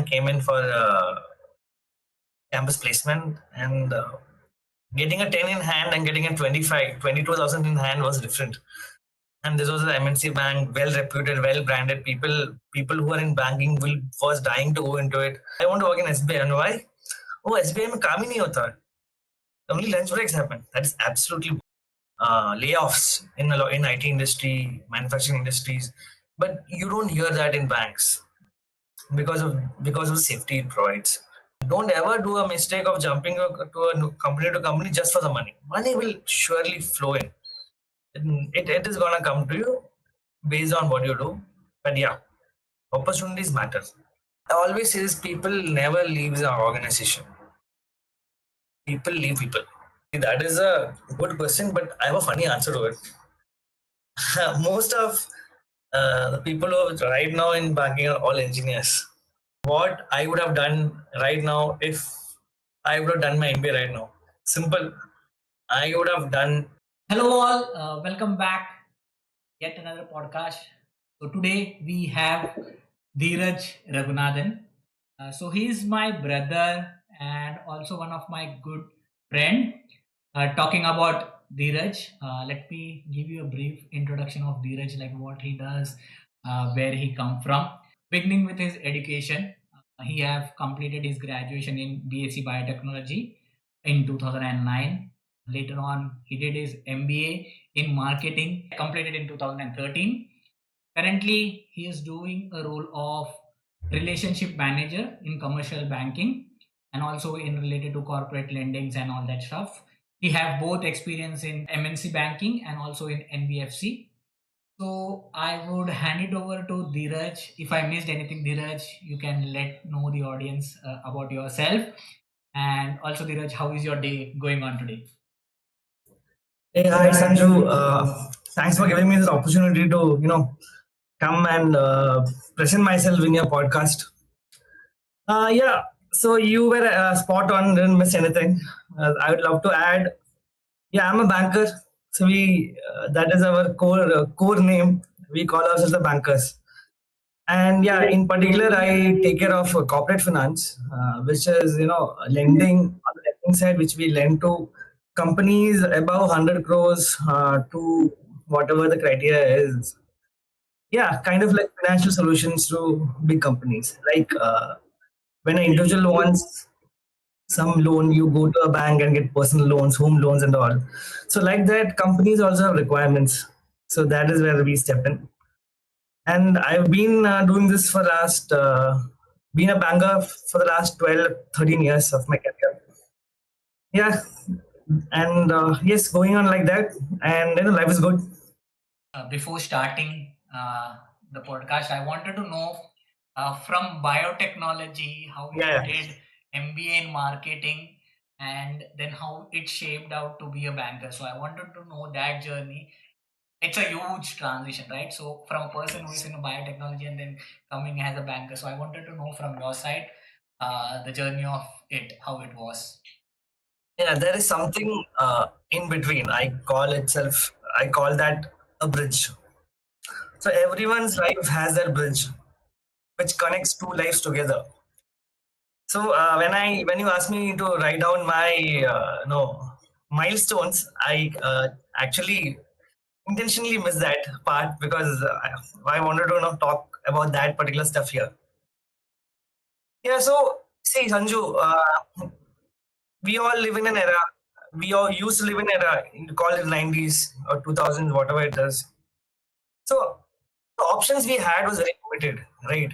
came in for campus placement, and getting a 10 in hand and getting a 22,000 in hand was different. And this was an MNC bank, well reputed, well branded. People who are in banking will was dying to go into it. I want to work in SBI. And why? Oh, SBI में काम ही नहीं होता. Only lunch breaks happen. That is absolutely layoffs in IT industry, manufacturing industries. But you don't hear that in banks because of the safety it provides. Don't ever do a mistake of jumping to company just for the money. Money will surely flow in. It is gonna come to you based on what you do. But yeah, opportunities matter. I always say this: people never leave the organization. People leave people. That is a good question, but I have a funny answer to it. Most of the people who are right now in banking are all engineers. What I would have done right now if I would have done my MBA right now? Simple. I would have done. Hello, all. Welcome back. Yet another podcast. So, today we have Dheeraj Reghunathan. So, he is my brother and also one of my good friend. Talking about Dheeraj, let me give you a brief introduction of Dheeraj, like what he does, where he come from. Beginning with his education, he have completed his graduation in BSc Biotechnology in 2009. Later on, he did his MBA in marketing, completed in 2013. Currently, he is doing a role of relationship manager in commercial banking and also in related to corporate lendings and all that stuff. He have both experience in MNC banking and also in NBFC. So I would hand it over to Dheeraj. If I missed anything, Dheeraj, you can let know the audience about yourself. And also, Dheeraj, how is your day going on today? Hey, hi Sanju. Thanks for giving me this opportunity to come and present myself in your podcast. Yeah. So you were spot on. Didn't miss anything. I would love to add. Yeah, I'm a banker. So we that is our core name. We call ourselves the bankers. And yeah, in particular, I take care of corporate finance, which is lending on the lending side, which we lend to companies above 100 crores to whatever the criteria is. Yeah, kind of like financial solutions to big companies. Like when an individual wants some loan, you go to a bank and get personal loans, home loans, and all. So like that, companies also have requirements. So that is where we step in. And I've been doing this for last been a banker for the last 12 13 years of my career. Yeah, and yes, going on like that, and life is good. Before starting the podcast, I wanted to know from biotechnology how you Yeah, did MBA in marketing and then how it shaped out to be a banker. So I wanted to know that journey. It's a huge transition, right? So from a person who is in a biotechnology and then coming as a banker. So I wanted to know from your side the journey of it, how it was. yeah, there is something in between. I call that a bridge. So everyone's life has that bridge which connects two lives together. So when you ask me to write down my no milestones, I actually intentionally missed that part because I wanted to talk about that particular stuff here. Yeah. So see, Sanju, we all live in an era. We all used to live in an era. You call it 90s or 2000s, whatever it is. So the options we had was very limited, right?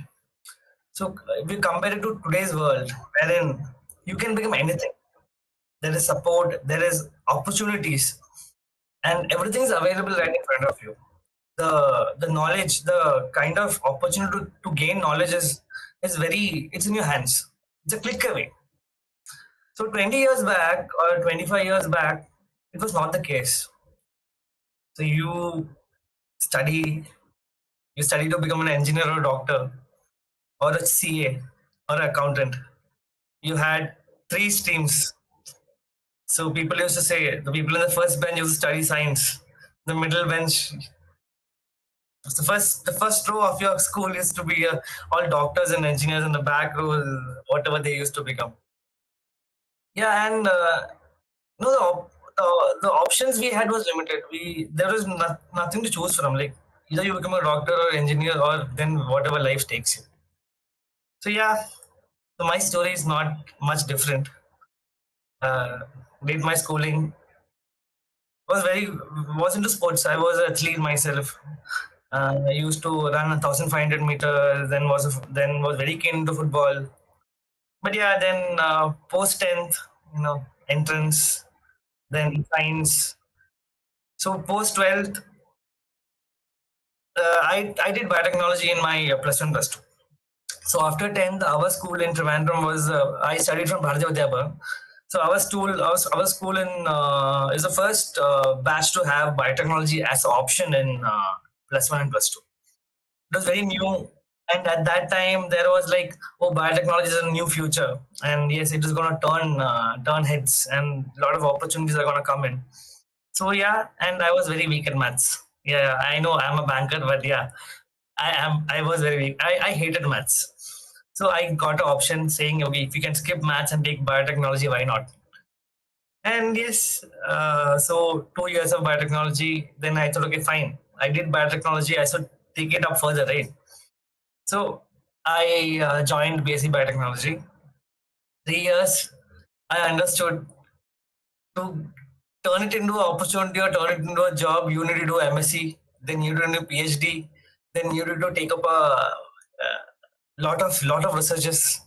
So if we compare it to today's world, wherein you can become anything, there is support, there is opportunities, and everything is available right in front of you. The knowledge, the kind of opportunity to gain knowledge is very, it's in your hands. It's a click away. So 20 years back or 25 years back, it was not the case. So study, you study to become an engineer or a doctor or a CA or an accountant. You had three streams. So people used to say the people in the first bench used to study science, the middle bench The first row of your school used to be all doctors and engineers, and the back row is whatever they used to become. Yeah, and no, the options we had was limited. There was nothing to choose from. Like either you become a doctor or engineer, or then whatever life takes you. So yeah, so my story is not much different. Uh, did my schooling, was into sports. I was an athlete myself. I used to run 1,500 meters. Then was very keen into football. But yeah, then post 10th, entrance, then science. So post 12th, I did biotechnology in my plus one plus two. So after 10th, our school in Trivandrum was I studied from Bharatiya Vidyabhavan. So our school is the first batch to have biotechnology as an option in plus one and plus two. It was very new, and at that time there was like, oh, biotechnology is a new future, and yes, it is going to turn heads, and a lot of opportunities are going to come in. So yeah, and I was very weak at maths. Yeah, I know I'm a banker, but yeah, I was very weak. I hated maths. So I got an option saying, okay, if you can skip maths and take biotechnology, why not? And yes, so 2 years of biotechnology. Then I thought, okay, fine. I did biotechnology. I should take it up further, right? So I joined BSc Biotechnology. 3 years, I understood to turn it into an opportunity or turn it into a job, you need to do MSc, then you need to do PhD, then you need to take up a lot of researches.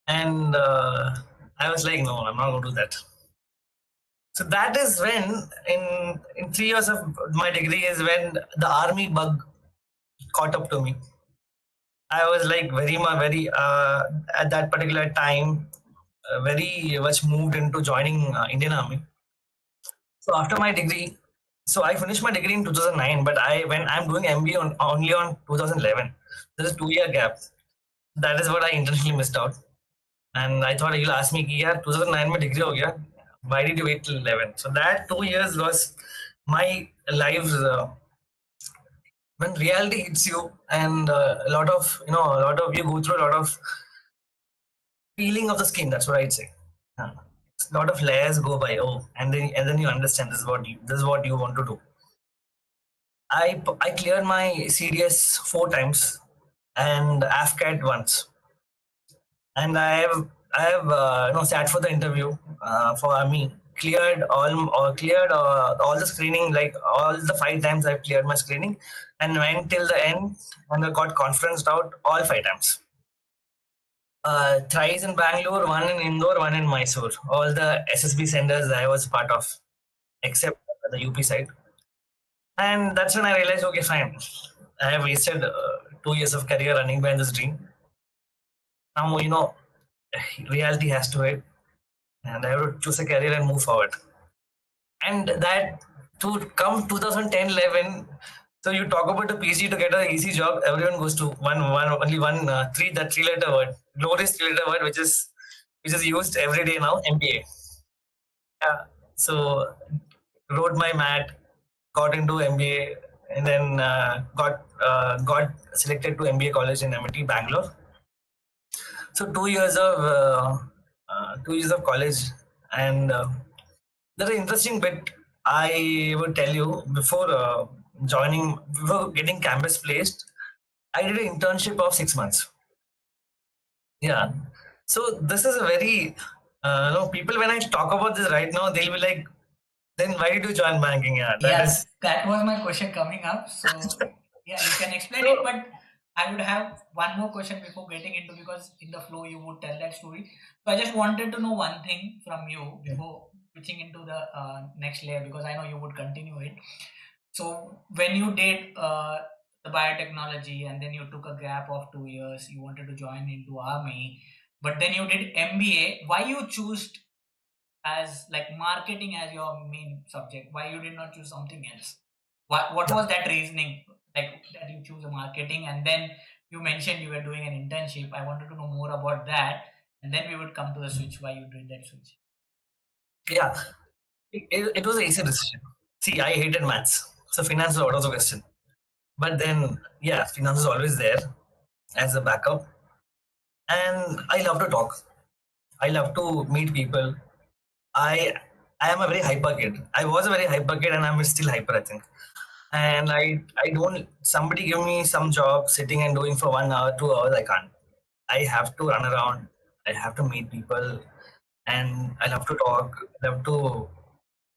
And I was like, no, I'm not going to do that. So that is when, in 3 years of my degree, is when the army bug caught up to me. I was like very at that particular time, very much moved into joining Indian Army. So after my degree, so I finished my degree in 2009, but when I'm doing MBA only on 2011. There's a 2 year gap. That is what I intentionally missed out. And I thought you'll ask me, yeah, 2009 my degree ho gaya. Why did you wait till 11? So that 2 years was my life when reality hits you, and a lot of you go through a lot of peeling of the skin. That's what I'd say. Uh, a lot of layers go by. Oh, and then you understand this is what you want to do. I cleared my CDS 4 times and AFCAT once, and I have sat for the interview for army. Cleared all the screening, like all the 5 times I've cleared my screening, and went till the end, and I got conferenced out all 5 times. Thrice in Bangalore, one in Indore, one in Mysore. All the SSB centers I was part of, except the UP side. And that's when I realized, okay, fine. I have wasted 2 years of career running behind this dream. Now, reality has to hit, and I have to choose a career and move forward. And that to come 2010-11, so you talk about a PG to get an easy job, everyone goes to only one three-letter word, glorious three-letter word, which is used every day now, MBA. Yeah. So wrote my mat, got into MBA, and then got selected to MBA college in MIT Bangalore. So 2 years of college, and there's an interesting bit I would tell you before getting campus placed. I did an internship of 6 months. Yeah. So this is a very people, when I talk about this right now, they'll be like, then why did you join banking? Yeah, that Yeah, is. that was my question coming up. So, yeah, you can explain it, So but I would have one more question before getting into, because in the flow you would tell that story. So, I just wanted to know one thing from you before switching into the next layer, because I know you would continue it. So, when you did the biotechnology and then you took a gap of 2 years, you wanted to join into army, but then you did MBA. Why you choose as like marketing as your main subject? Why you did not choose something else? What was that reasoning, like that you choose a marketing? And then you mentioned you were doing an internship. I wanted to know more about that, and then we would come to the switch, why you did that switch. yeah, it was an easy decision. See, I hated maths, so finance was out of the question. But then, yeah, finance is always there as a backup. And I love to talk. I love to meet people. I I am a very hyper kid. I was a very hyper kid, and I'm still hyper, I think. And I don't, somebody give me some job sitting and doing for 1 hour, 2 hours, I can't. I have to run around. I have to meet people, and I love to talk. I love to.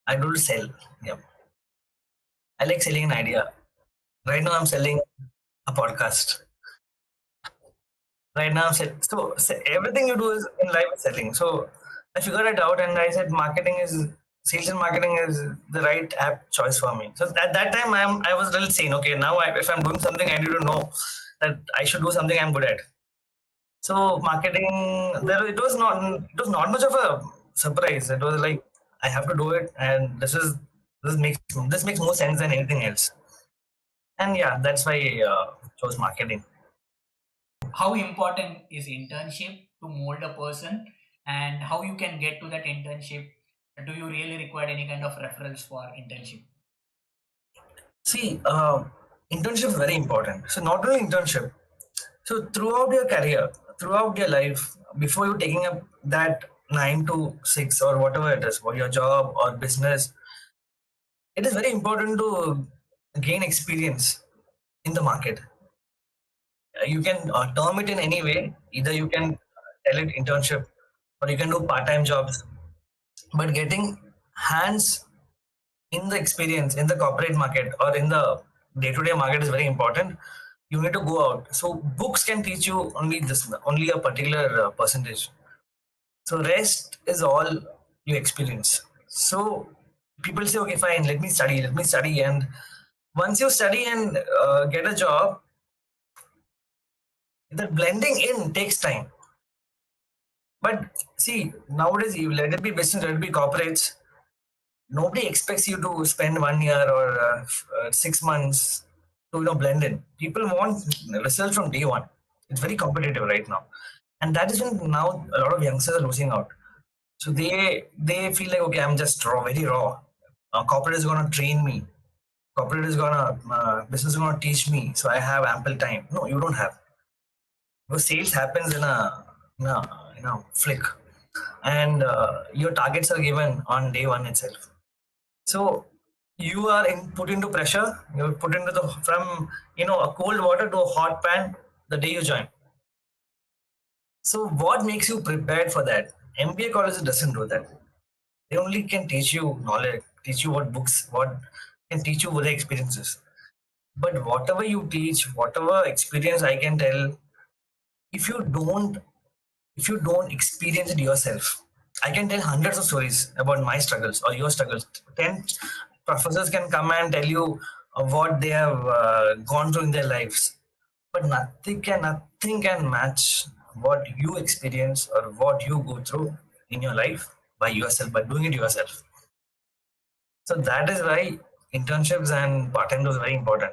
I do sell. Yeah, I like selling an idea. Right now, I'm selling a podcast. Right now, so everything you do is in life is selling. So I figured it out, and I said marketing is sales and marketing is the right app choice for me. So at that time, I was really saying, okay, now if I'm doing something, I need to know that I should do something I'm good at. So marketing, there it was not much of a surprise. It was like I have to do it, and this makes more sense than anything else. And yeah, that's why I chose marketing. How important is internship to mold a person, and how you can get to that internship? Do you really require any kind of referrals for internship? See, internship is very important. So not only internship. So throughout your career, throughout your life, before you taking up that 9 to 6 or whatever it is for your job or business, it is very important to gain experience in the market. You can term it in any way. Either you can tell it internship or you can do part-time jobs. But getting hands in the experience in the corporate market or in the day-to-day market is very important. You need to go out. So books can teach you only a particular percentage. So rest is all you experience. So people say, okay, fine, let me study, and once you study and get a job, the blending in takes time. But see, nowadays, you let it be business, let it be corporates. Nobody expects you to spend 1 year or 6 months to blend in. People want results from day one. It's very competitive right now, and that is when now a lot of youngsters are losing out. So they feel like, okay, I'm just raw, very raw. Corporate is gonna train me. Corporate is gonna business is gonna teach me. So I have ample time. No, you don't have. Because sales happens in a flick, and your targets are given on day one itself. So you are put into pressure. You're put into the from a cold water to a hot pan the day you join. So what makes you prepared for that? MBA colleges doesn't do that. They only can teach you knowledge, teach you what books, what can teach you what the experiences. But whatever you teach, whatever experience I can tell, if you don't if you don't experience it yourself, I can tell hundreds of stories about my struggles or your struggles. 10 professors can come and tell you what they have gone through in their lives, but nothing can match what you experience or what you go through in your life by yourself, by doing it yourself. So that is why internships and part-time is very important.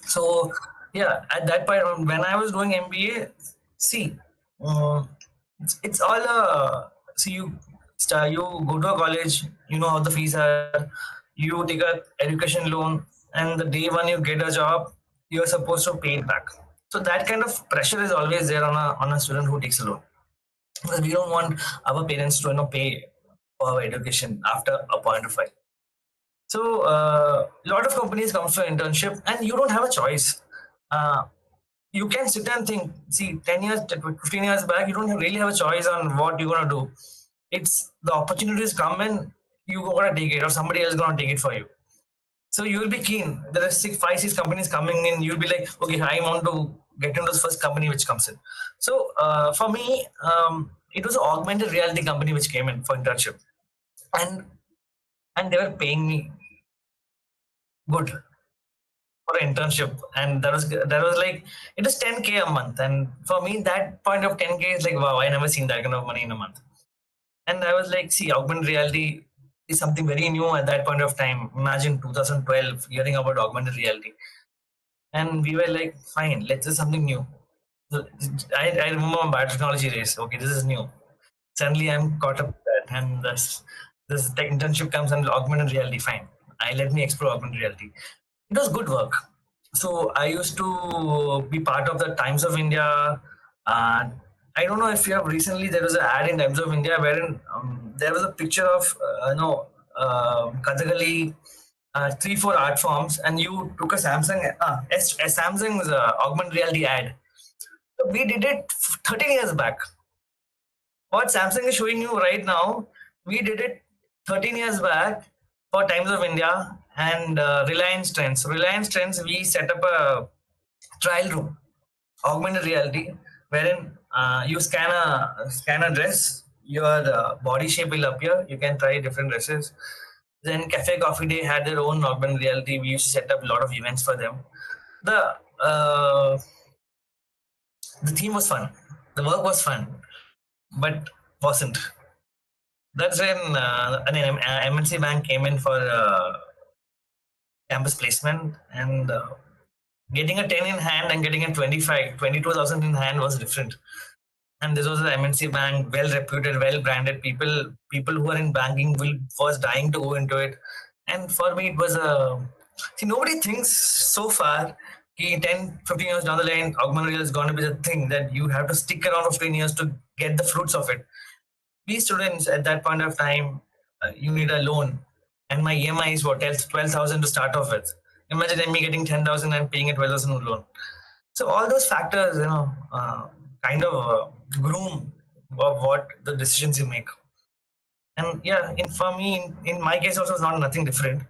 So yeah, at that point when I was doing MBA, see, uh, it's all see, you go to a college, you know how the fees are, you take a education loan, and the day when you get a job, you're supposed to pay it back. So that kind of pressure is always there on a student who takes a loan, because we don't want our parents to pay for our education after a point of time. So a lot of companies come for internship, and you don't have a choice. Uh, you can sit and think. See, 10 years, 15 years back, you don't really have a choice on what you're gonna do. It's the opportunities come in, you gotta take it, or somebody else gonna take it for you. So you will be keen. There are 6 companies coming in. You'll be like, okay, I want to get into the first company which comes in. So for me, it was an augmented reality company which came in for internship, and they were paying me good for an internship, and that was like, it was 10K a month, and for me that point of 10K is like, wow, I never seen that kind of money in a month. And I was like, see, augmented reality is something very new at that point of time. Imagine 2012 hearing about augmented reality, and we were like, fine, let's do something new. So I remember my biotechnology days. Okay, this is new. Suddenly I'm caught up with that, and this tech internship comes and augmented reality. Fine, I let me explore augmented reality. it was good work. So I used to be part of the Times of India. Uh, I don't know if you have recently, there was an ad in Times of India wherein there was a picture of Kathakali, three four art forms, and you took a Samsung's augmented reality ad. So we did it 13 years back. What Samsung is showing you right now, we did it 13 years back for Times of India and Reliance Trends. Reliance Trends, we set up a trial room, augmented reality, wherein you scan a dress, your body shape will appear. You can try different dresses. Then Cafe Coffee Day had their own augmented reality. We used to set up a lot of events for them. The uh, the theme was fun. The work was fun, but wasn't. That's when an MNC bank came in for campus placement, and getting a 10 in hand and getting a 22,000 in hand was different. And this was an MNC bank, well reputed, well branded. People who are in banking was dying to go into it. And for me, it was a see, nobody thinks so far. 10, 15 years down the line, augmented reality is going to be the thing that you have to stick around for 15 years to get the fruits of it. We students at that point of time, you need a loan, and my EMI is what 12,000 to start off with. Imagine me getting 10,000 and paying a 12,000 loan. So all those factors, kind of groom of what the decisions you make. And yeah, for me, in my case, also, it's not nothing different.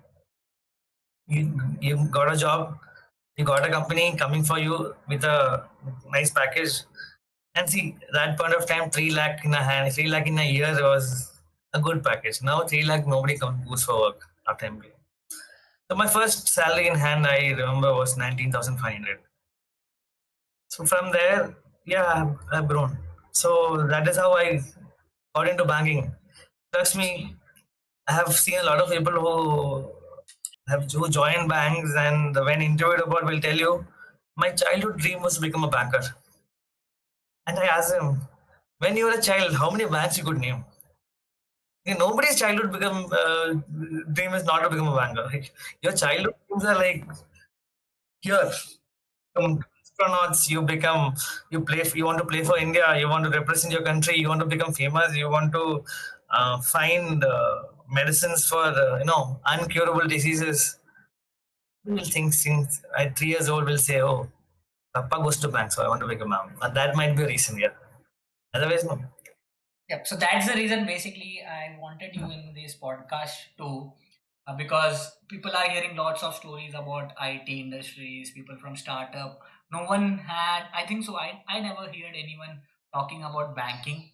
You got a job, you got a company coming for you with a nice package. And see, that point of time, 3 lakh in a hand, 3 lakh in a year was a good package. Now 3 lakh, nobody goes for work after MBA. So my first salary in hand, I remember, was 19,500. So from there, yeah, I've grown. So that is how I got into banking. Trust me, I have seen a lot of people who joined banks, and when interviewed about will tell you, my childhood dream was to become a banker. And I asked him, when you were a child, how many banks you could name? Nobody's childhood dream is not to become a banker. Like, your childhood dreams are like here. Astronauts, you want to play for India, you want to represent your country, you want to become famous, you want to find medicines for uncurable diseases. You will think since at 3 years old will say, oh, Papa goes to bank, so I want to become a mom. And that might be a reason, yeah. Otherwise, no. Yep. So that's the reason basically I wanted you in this podcast too, because people are hearing lots of stories about IT industries, people from startup. No one had, I think so. I never heard anyone talking about banking,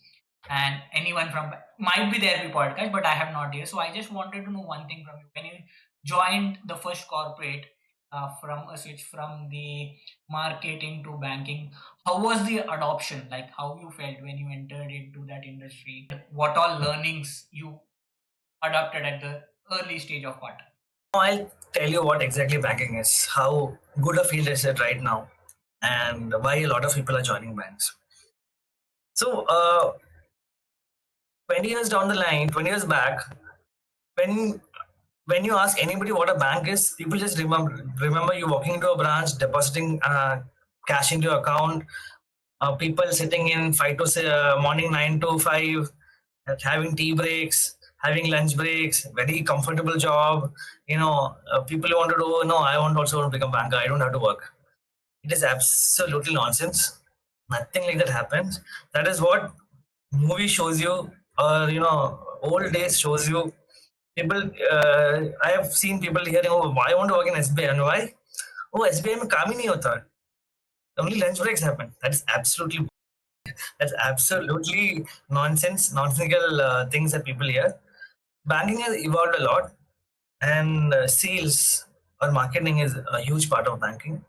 and anyone from might be there in podcast, but I have not here. So I just wanted to know one thing from you. When you joined the first corporate, from a switch from the marketing to banking, how was the adoption? Like how you felt when you entered into that industry? What all learnings you adopted at the early stage of part? I'll tell you what exactly banking is, how good a field is it right now, and why a lot of people are joining banks. So, 20 years down the line, 20 years back, when when you ask anybody what a bank is, people just remember you walking into a branch, depositing cash into your account, people sitting in morning 9 to 5, having tea breaks, having lunch breaks, very comfortable job. People who want to do, no, I want also to become banker. I don't have to work. It is absolutely nonsense. Nothing like that happens. That is what movie shows you, or old days shows you. People, I have seen people hearing, oh, I want to work in SBI, and why? Oh, SBI में काम ही नहीं होता. Only lunch breaks happen. That's absolutely nonsensical things that people hear. Banking has evolved a lot, and sales or marketing is a huge part of banking.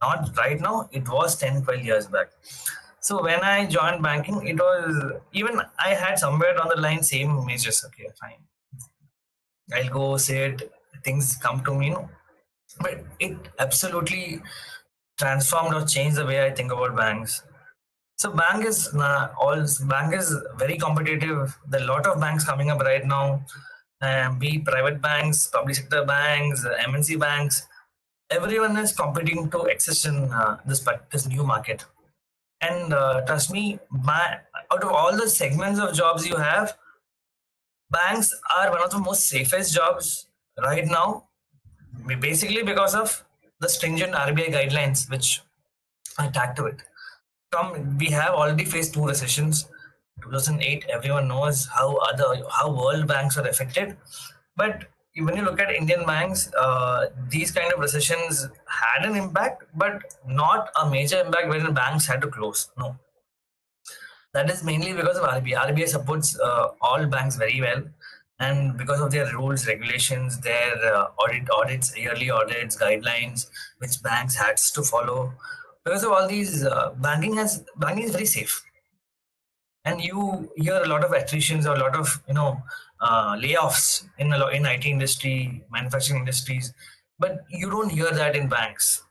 Not right now, it was 10, 12 years back. So when I joined banking, it was even I had somewhere down the line same majors. Okay, fine. I'll go say it, things come to me, but it absolutely transformed or changed the way I think about banks. So bank is very competitive. There are a lot of banks coming up right now, be it private banks, public sector banks, MNC banks. everyone is competing to exist in this new market. And trust me, out of all the segments of jobs you have, banks are one of the most safest jobs right now, basically because of the stringent RBI guidelines which are tagged to it. We have already faced two recessions. 2008, everyone knows how world banks are affected. But when you look at Indian banks, these kind of recessions had an impact, but not a major impact wherein banks had to close. No, that is mainly because of RBI. RBI supports all banks very well, and because of their rules, regulations, their audits, yearly audits, guidelines, which banks has to follow. Because of all these, banking is very safe, and you hear a lot of attritions or a lot of layoffs in IT industry, manufacturing industries, but you don't hear that in banks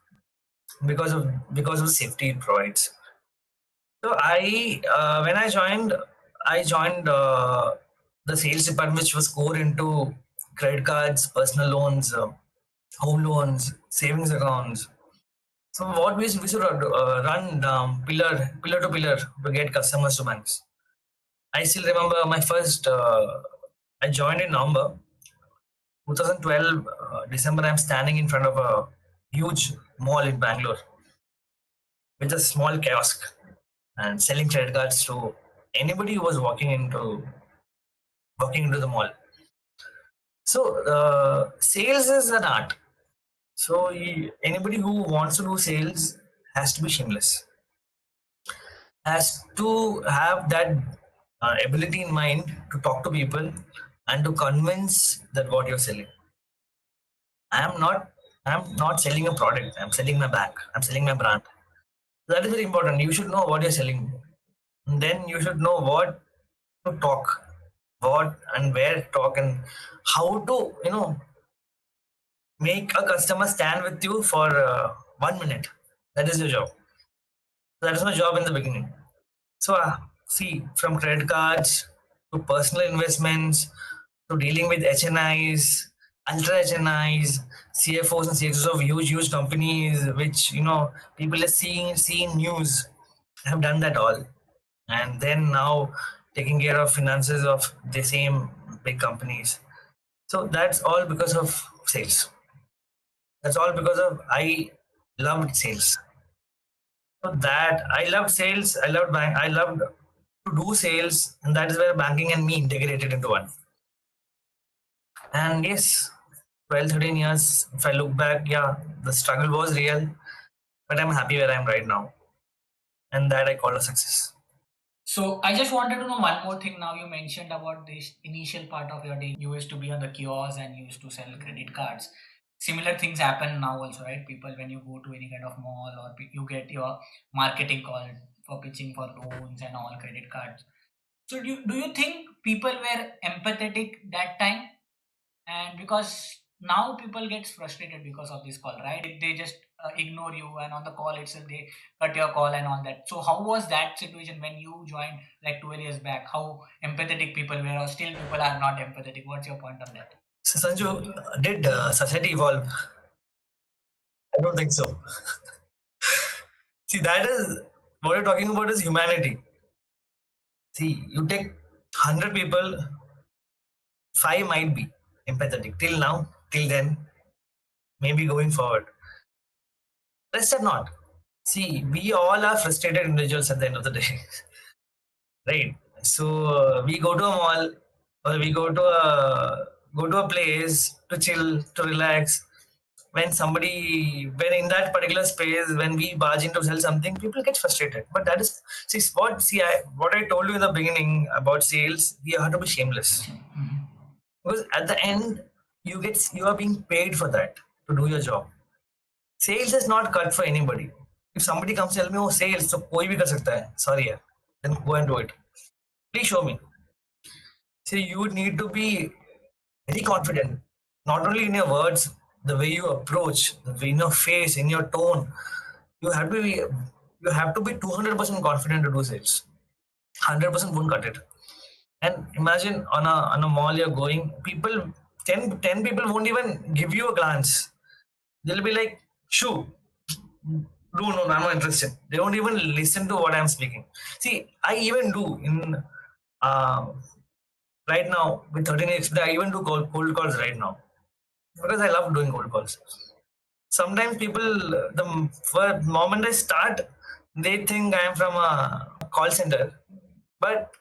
because of the safety it provides. So when I joined the sales department, which was core into credit cards, personal loans, home loans, savings accounts. So what we should run pillar to pillar to get customers to banks. I still remember my first. I joined in November 2012 December. I'm standing in front of a huge mall in Bangalore with a small kiosk and selling credit cards to anybody who was walking into the mall. So sales is an art. So anybody who wants to do sales has to be shameless, has to have that ability in mind to talk to people and to convince that what you're selling. I am not. I'm not selling a product. I'm selling my bank. I'm selling my brand. That is very important. You should know what you're selling. And then you should know what to talk, what and where to talk, and how to make a customer stand with you for 1 minute. That is your job. That is my job in the beginning. So see, from credit cards to personal investments to dealing with HNIs, ultra HNIs, CFOs and CXOs of huge companies, which people are seeing news. I have done that all, and then now taking care of finances of the same big companies. So that's all because of sales. That's all because of I loved sales. So that I loved sales. I loved bank. I loved to do sales, and that is where banking and me integrated into one. And yes, 12, 13 years. If I look back, yeah, the struggle was real, but I'm happy where I am right now, and that I call a success. So I just wanted to know one more thing. Now you mentioned about this initial part of your day. You used to be on the kiosk and you used to sell credit cards. Similar things happen now also, right? People, when you go to any kind of mall or you get your marketing call for pitching for loans and all credit cards. So do you think people were empathetic that time? And because now people gets frustrated because of this call, right? They just ignore you, and on the call itself they cut your call and all that. So how was that situation when you joined like 12 years back? How empathetic people were, or still people are not empathetic? What's your point on that? So Sanju, did society evolve? I don't think so. See, that is what you're talking about is humanity. See, you take 100 people, five might be empathetic till now, till then, maybe going forward. Rest are not. See, we all are frustrated individuals at the end of the day, right? So we go to a mall or we go to a place to chill, to relax. When in that particular space, when we barge in to sell something, people get frustrated. But that is what I told you in the beginning about sales. You have to be shameless because at the end, you are being paid for that to do your job. Sales is not cut for anybody. If somebody comes tell me, oh sales, so कोई भी कर सकता है. Sorry, यार. Then go and do it. Please show me. See, you need to be very confident, not only in your words, the way you approach, in your face, in your tone. You have to be 200% confident to do sales. 100% won't cut it. And imagine on a mall you're going, people 10 people won't even give you a glance. They'll be like, Shoo. No, no, I'm not interested. They don't even listen to what I'm speaking. See, I even do in uh, right now with 13 years, I even do cold calls right now because I love doing cold calls. Sometimes people, the moment I start, they think I am from a call center, but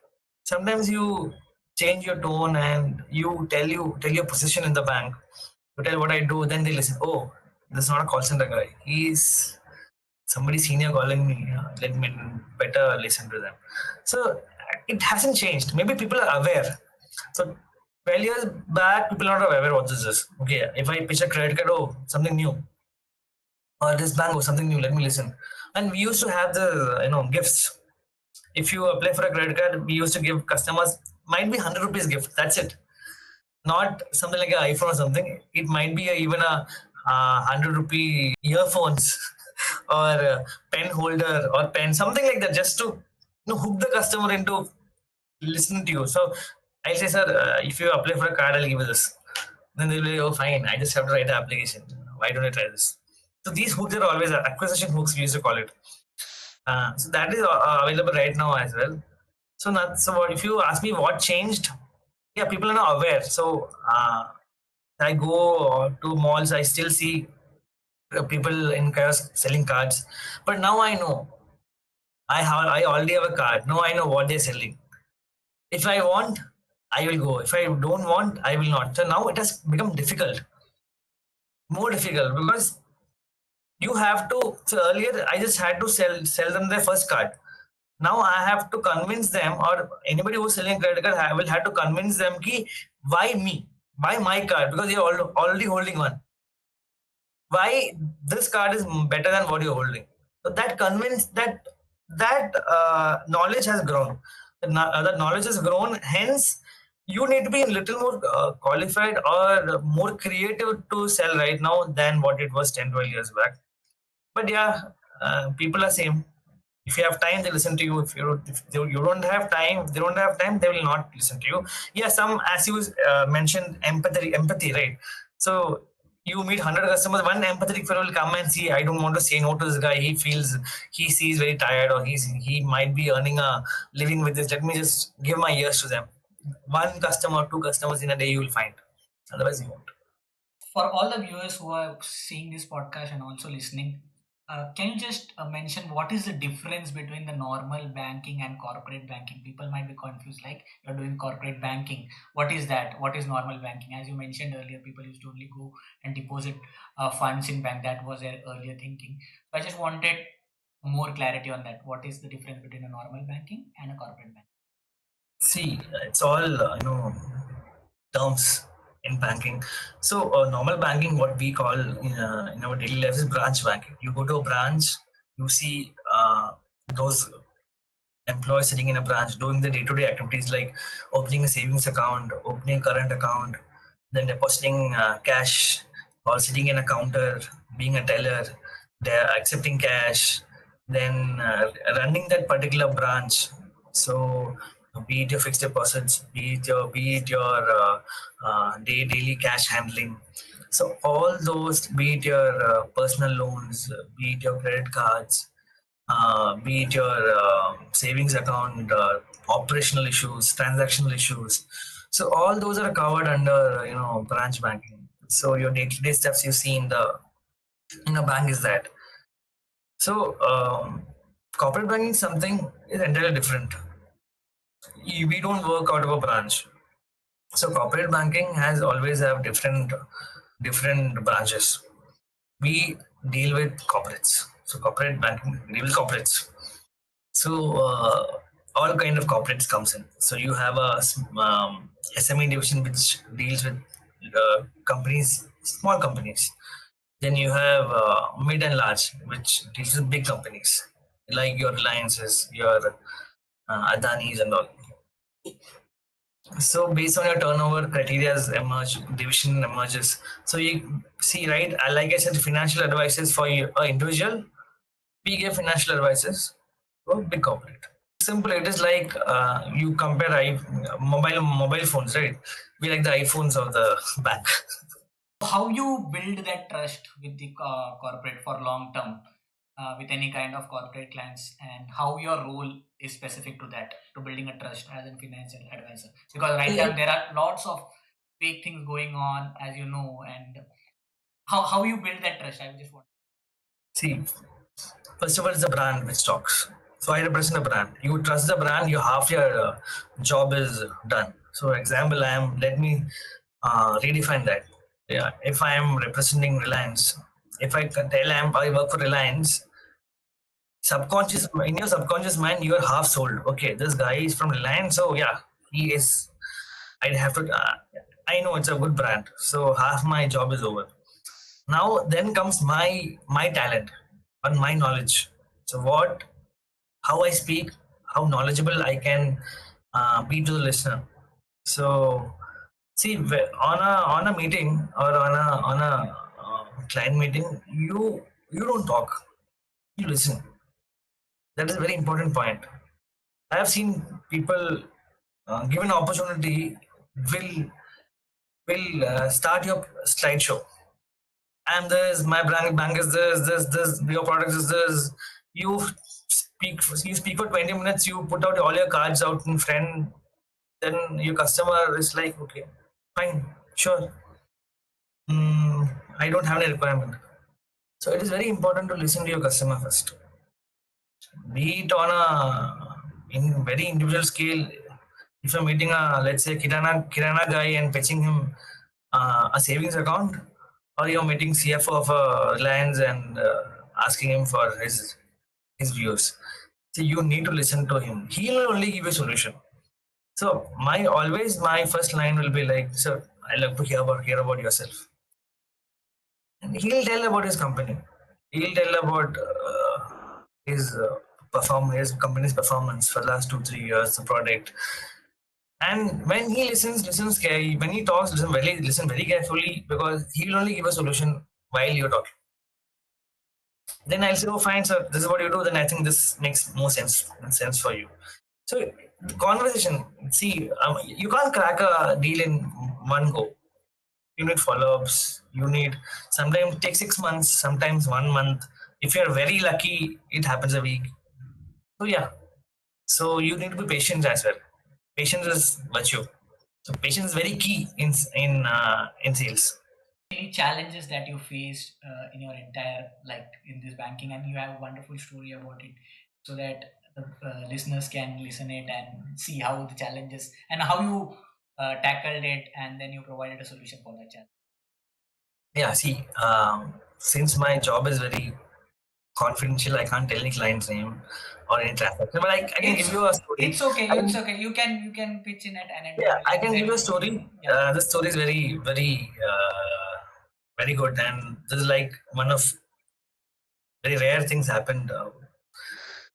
sometimes you change your tone and you tell your position in the bank, you tell what I do, then they listen. Oh, this is not a call center guy. He's somebody senior calling me. Let me better listen to them. So it hasn't changed. Maybe people are aware. So 12 years back, people are not aware what this is. Okay, if I pitch a credit card, oh, something new, or this bank, oh, something new. Let me listen. And we used to have the gifts. If you apply for a credit card, we used to give customers might be 100 rupees gift. That's it. Not something like an iPhone or something. It might be even a 100 rupee earphones or a pen holder or pen, something like that, just to hook the customer into listening to you. So I'll say, sir, if you apply for a card, I'll give you this. Then they'll be, oh, fine. I just have to write the application. Why don't I try this? So these hooks are always acquisition hooks, we used to call it. So that is available right now as well. So not so. What if you ask me what changed? Yeah, people are not aware. So I go to malls. I still see people in kiosks selling cards, but now I know. I already have a card. Now I know what they're selling. If I want, I will go. If I don't want, I will not. So now it has become difficult, more difficult because you have to. So earlier, I just had to sell them their first card. Now I have to convince them, or anybody who's selling a credit card will have to convince them ki why me, why my card, because you're already holding one. Why this card is better than what you're holding. So that convince that knowledge has grown. That knowledge has grown. Hence, you need to be a little more qualified or more creative to sell right now than what it was 10, 12 years back. But yeah, people are same. If you have time, they listen to you. If you don't have time, if they don't have time, they will not listen to you. Yeah, some, as you mentioned, empathy, right? So you meet 100 customers, one empathetic fellow will come and see, I don't want to say no to this guy. He sees very tired, or he might be earning a living with this. Let me just give my ears to them. One customer, two customers in a day you will find. Otherwise, you won't. For all the viewers who are seeing this podcast and also listening, can you just mention what is the difference between the normal banking and corporate banking? People might be confused, like you're doing corporate banking. What is that? What is normal banking? As you mentioned earlier, people used to only go and deposit funds in bank. That was their earlier thinking. So I just wanted more clarity on that. What is the difference between a normal banking and a corporate bank? See, it's all terms in banking. So normal banking, what we call in our daily life, is branch banking. You go to a branch, you see those employees sitting in a branch doing the day-to-day activities like opening a savings account, opening a current account, then depositing cash, or sitting in a counter, being a teller, they're accepting cash, then running that particular branch. So be it your fixed deposits, be it your daily cash handling. So all those, be it your personal loans, be it your credit cards, be it your savings account, operational issues, transactional issues. So all those are covered under branch banking. So your day-to-day steps you see in a bank is that. So corporate banking is something is entirely different. We don't work out of a branch. So corporate banking has always have different branches. We deal with corporates. So corporate banking we deal with corporates. So all kind of corporates comes in. So you have a SME division which deals with companies, small companies. Then you have mid and large, which deals with big companies like your Reliances, your Adanis and all. So based on your turnover, criteria emerge, division emerges. So you see, right? Like I said, financial advices for individual, we give financial advices for big corporate. Simple, it is like you compare mobile phones, right? We like the iPhones of the bank. How you build that trust with the corporate for long term, with any kind of corporate clients, and how your role is specific to that, to building a trust as a financial advisor, because right now Like, there are lots of fake things going on, as you know. And how you build that trust, I just want. see, first of all, it's a brand which talks. So I represent a brand. You trust the brand, you half your job is done. So example, let me redefine that. Yeah, if I am representing Reliance, if I can tell I work for Reliance, subconscious in your subconscious mind, you are half sold. Okay, this guy is from Reliance, so yeah, he is. I'd have to. I know it's a good brand, so half my job is over. Now then comes my talent and my knowledge. So what, how I speak, how knowledgeable I can be to the listener. So see, on a meeting or on a client meeting, you don't talk, you listen. That is a very important point. I have seen people given opportunity will start your slideshow. I'm this, my brand bank is this, your product is this. You speak for 20 minutes, you put out all your cards out in front, then your customer is like, okay, fine, sure. I don't have any requirement. So it is very important to listen to your customer first. Be it on a in very individual scale. If you're meeting a, let's say, kirana guy and pitching him a savings account, or you're meeting CFO of a Reliance and asking him for his views. So you need to listen to him. He will only give you a solution. So my first line will be like, "Sir, I love to hear about yourself." And he'll tell about his company. He'll tell about his company's performance for the last 2 3 years, the product. And when he when he talks, listen very carefully, because he will only give a solution while you're talking. Then I'll say, "Oh, fine, sir. This is what you do." Then I think this makes more sense for you. So conversation. See, you can't crack a deal in one go. You need follow-ups. You need, sometimes take 6 months, sometimes 1 month. If you're very lucky, it happens a week. So yeah. So you need to be patient as well. Patience is virtue. So patience is very key in sales. Any challenges that you faced in your entire, like in this banking, and you have a wonderful story about it, so that the listeners can listen it and see how the challenges and how you tackled it, and then you provided a solution for that challenge. Yeah. See, since my job is very confidential, I can't tell any client's name or any transaction, but I can give it's you a story. it's okay, I it's can, okay, you can pitch in at yeah, anecdote I like can give you a that. story. Yeah. This story is very good, and this is like one of very rare things happened.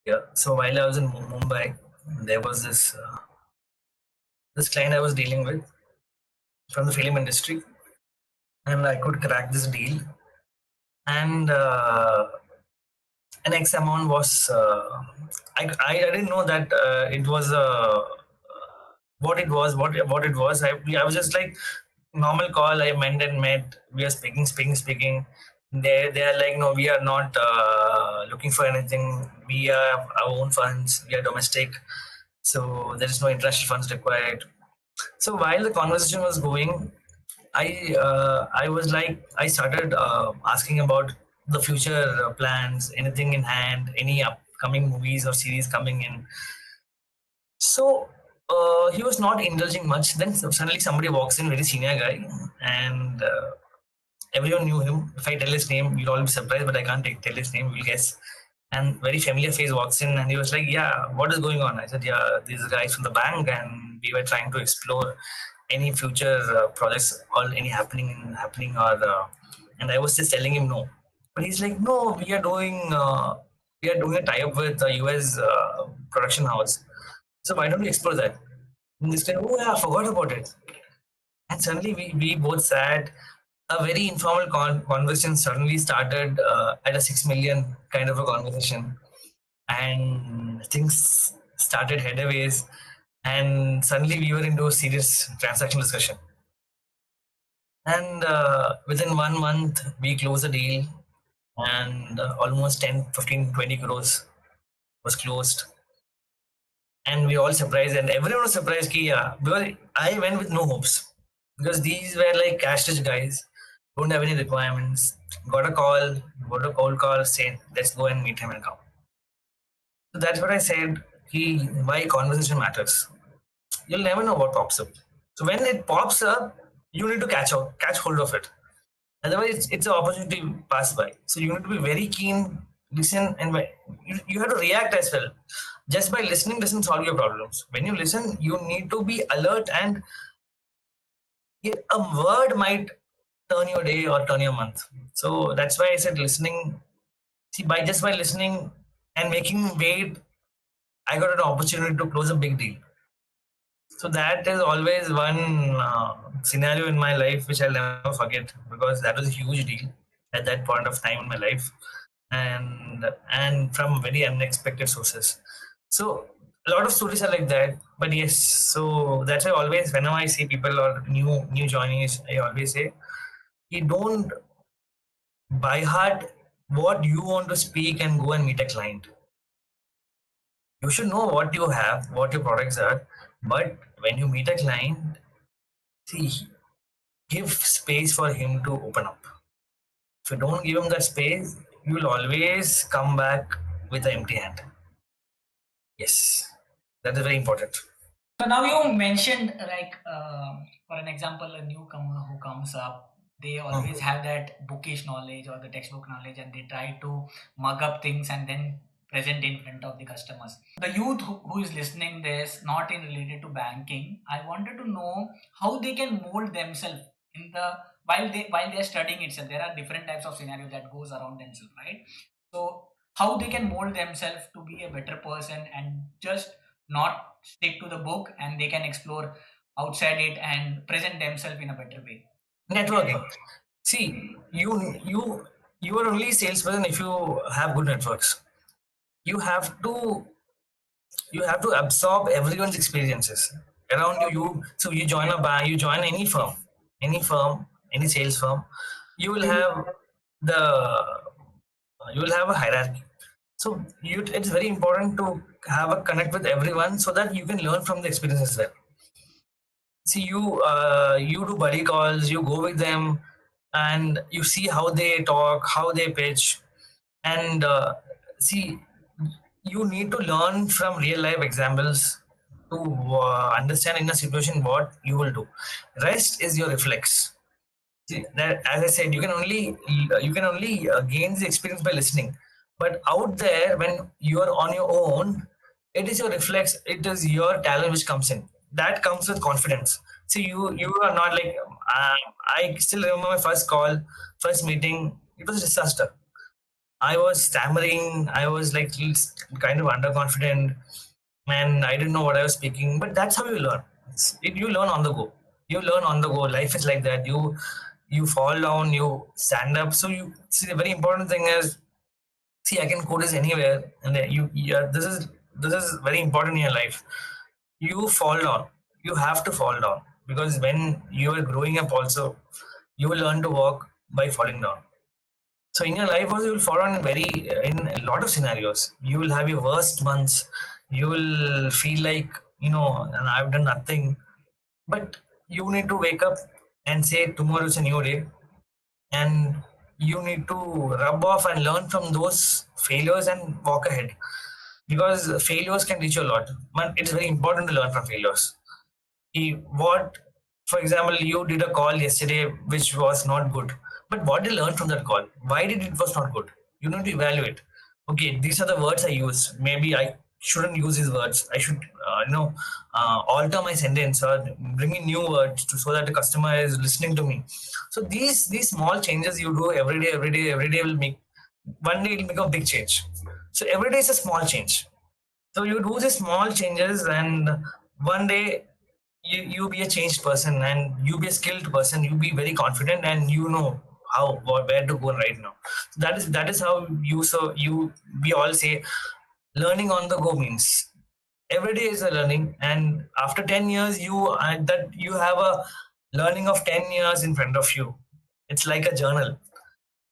Yeah. So while I was in Mumbai, there was this client I was dealing with from the film industry, and I could crack this deal, and an X amount was. I didn't know that it was what it was. What it was. I was just like, normal call. I met. We are speaking. They are like, no, we are not looking for anything. We are our own funds. We are domestic, so there is no international funds required. So while the conversation was going, I was like, I started asking about the future plans, anything in hand, any upcoming movies or series coming in. So he was not indulging much. Then suddenly somebody walks in, very senior guy, and everyone knew him. If I tell his name, you'll all be surprised, but I can't tell his name. You'll guess. And very familiar face walks in, and he was like, "Yeah, what is going on?" I said, "Yeah, these guys from the bank, and we were trying to explore any future projects or any happening or." And I was just telling him no, but he's like, "No, we are doing a tie-up with a US production house. So why don't we explore that?" And this guy, "Oh yeah, I forgot about it." And suddenly we both sat. A very informal conversation suddenly started at a 6 million kind of a conversation, and things started headaways, and suddenly we were into a serious transaction discussion. And within 1 month, we closed the deal, and almost 10, 15, 20 crores was closed. And we all surprised, and everyone was surprised. Ki, yeah, because I went with no hopes. Because these were like cash rich guys, don't have any requirements. Got a cold call saying, let's go and meet him and come. So that's what I said. Why conversation matters. You'll never know what pops up. So when it pops up, you need to catch hold of it. Otherwise, it's an opportunity to pass by. So you need to be very keen, listen, and you have to react as well. Just by listening doesn't solve your problems. When you listen, you need to be alert, and a word might turn your day or turn your month. So that's why I said listening. See, by listening and making me wait, I got an opportunity to close a big deal. So that is always one scenario in my life which I'll never forget, because that was a huge deal at that point of time in my life, and from very unexpected sources. So a lot of stories are like that. But yes, so that's why always whenever I see people or new joinees, I always say, you don't by heart what you want to speak and go and meet a client. You should know what you have, what your products are, but when you meet a client, see, give space for him to open up. If you don't give him that space, you will always come back with an empty hand. Yes, that is very important. So now you mentioned like for an example, a newcomer who comes up, they always Mhm. have that bookish knowledge or the textbook knowledge, and they try to mug up things and then present in front of the customers. The youth who is listening this, not in related to banking, I wanted to know how they can mold themselves in the while they're studying itself. There are different types of scenario that goes around themselves, right? So how they can mold themselves to be a better person and just not stick to the book, and they can explore outside it and present themselves in a better way. Networking. See, you are only salesperson if you have good networks. You have to you have to absorb everyone's experiences around you. So you join a bank, you join any firm, any sales firm. You will have the you will have a hierarchy. So it's very important to have a connect with everyone so that you can learn from the experiences there. See, you do buddy calls, you go with them, and you see how they talk, how they pitch, and see, you need to learn from real life examples to understand in a situation what you will do. Rest is your reflex. See, that, as I said, you can only gain the experience by listening. But out there, when you are on your own, it is your reflex. It is your talent which comes in. That comes with confidence. See, you are not like I still remember my first call, first meeting. It was a disaster. I was stammering. I was like kind of underconfident, and I didn't know what I was speaking. But that's how you learn. You learn on the go. You learn on the go. Life is like that. You fall down, you stand up. So you see, the very important thing is, see, I can quote this anywhere, and then this is very important in your life. You fall down. You have to fall down, because when you are growing up, also you will learn to walk by falling down. So in your life also you will fall on in a lot of scenarios. You will have your worst months. You will feel like, and I've done nothing. But you need to wake up and say tomorrow is a new day, and you need to rub off and learn from those failures and walk ahead, because failures can teach you a lot. But it's very important to learn from failures. What, for example, you did a call yesterday which was not good, but what did you learn from that call? Why did it was not good? You need to evaluate. Okay, these are the words I use. Maybe I shouldn't use these words. I should alter my sentence or bring in new words so that the customer is listening to me. So these small changes you do every day will make, one day it will make a big change. So every day is a small change. So you do these small changes, and one day you be a changed person, and you be a skilled person. You be very confident, and you know where to go right now. So that is how you we all say learning on the go means every day is a learning, and after 10 years you that you have a learning of 10 years in front of you. It's like a journal.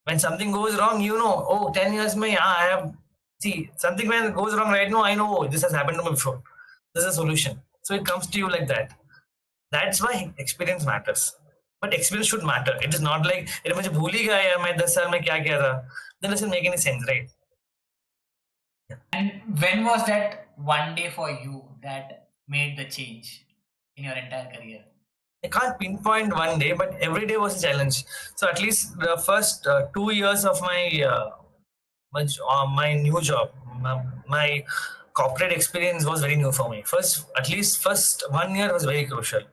When something goes wrong, you know, oh, 10 years may I have, see, something when it goes wrong right now, I know, oh, this has happened to me before. This is a solution. So it comes to you like that. That's why experience matters. But experience should matter. It is not like, "अरे मुझे भूल ही गया यार मैं 10 साल में क्या किया था." Then it doesn't make any sense, right? And when was that one day for you that made the change in your entire career? I can't pinpoint one day, but every day was a challenge. So at least the first 2 years of my new job, my corporate experience was very new for me. At least first 1 year was very crucial.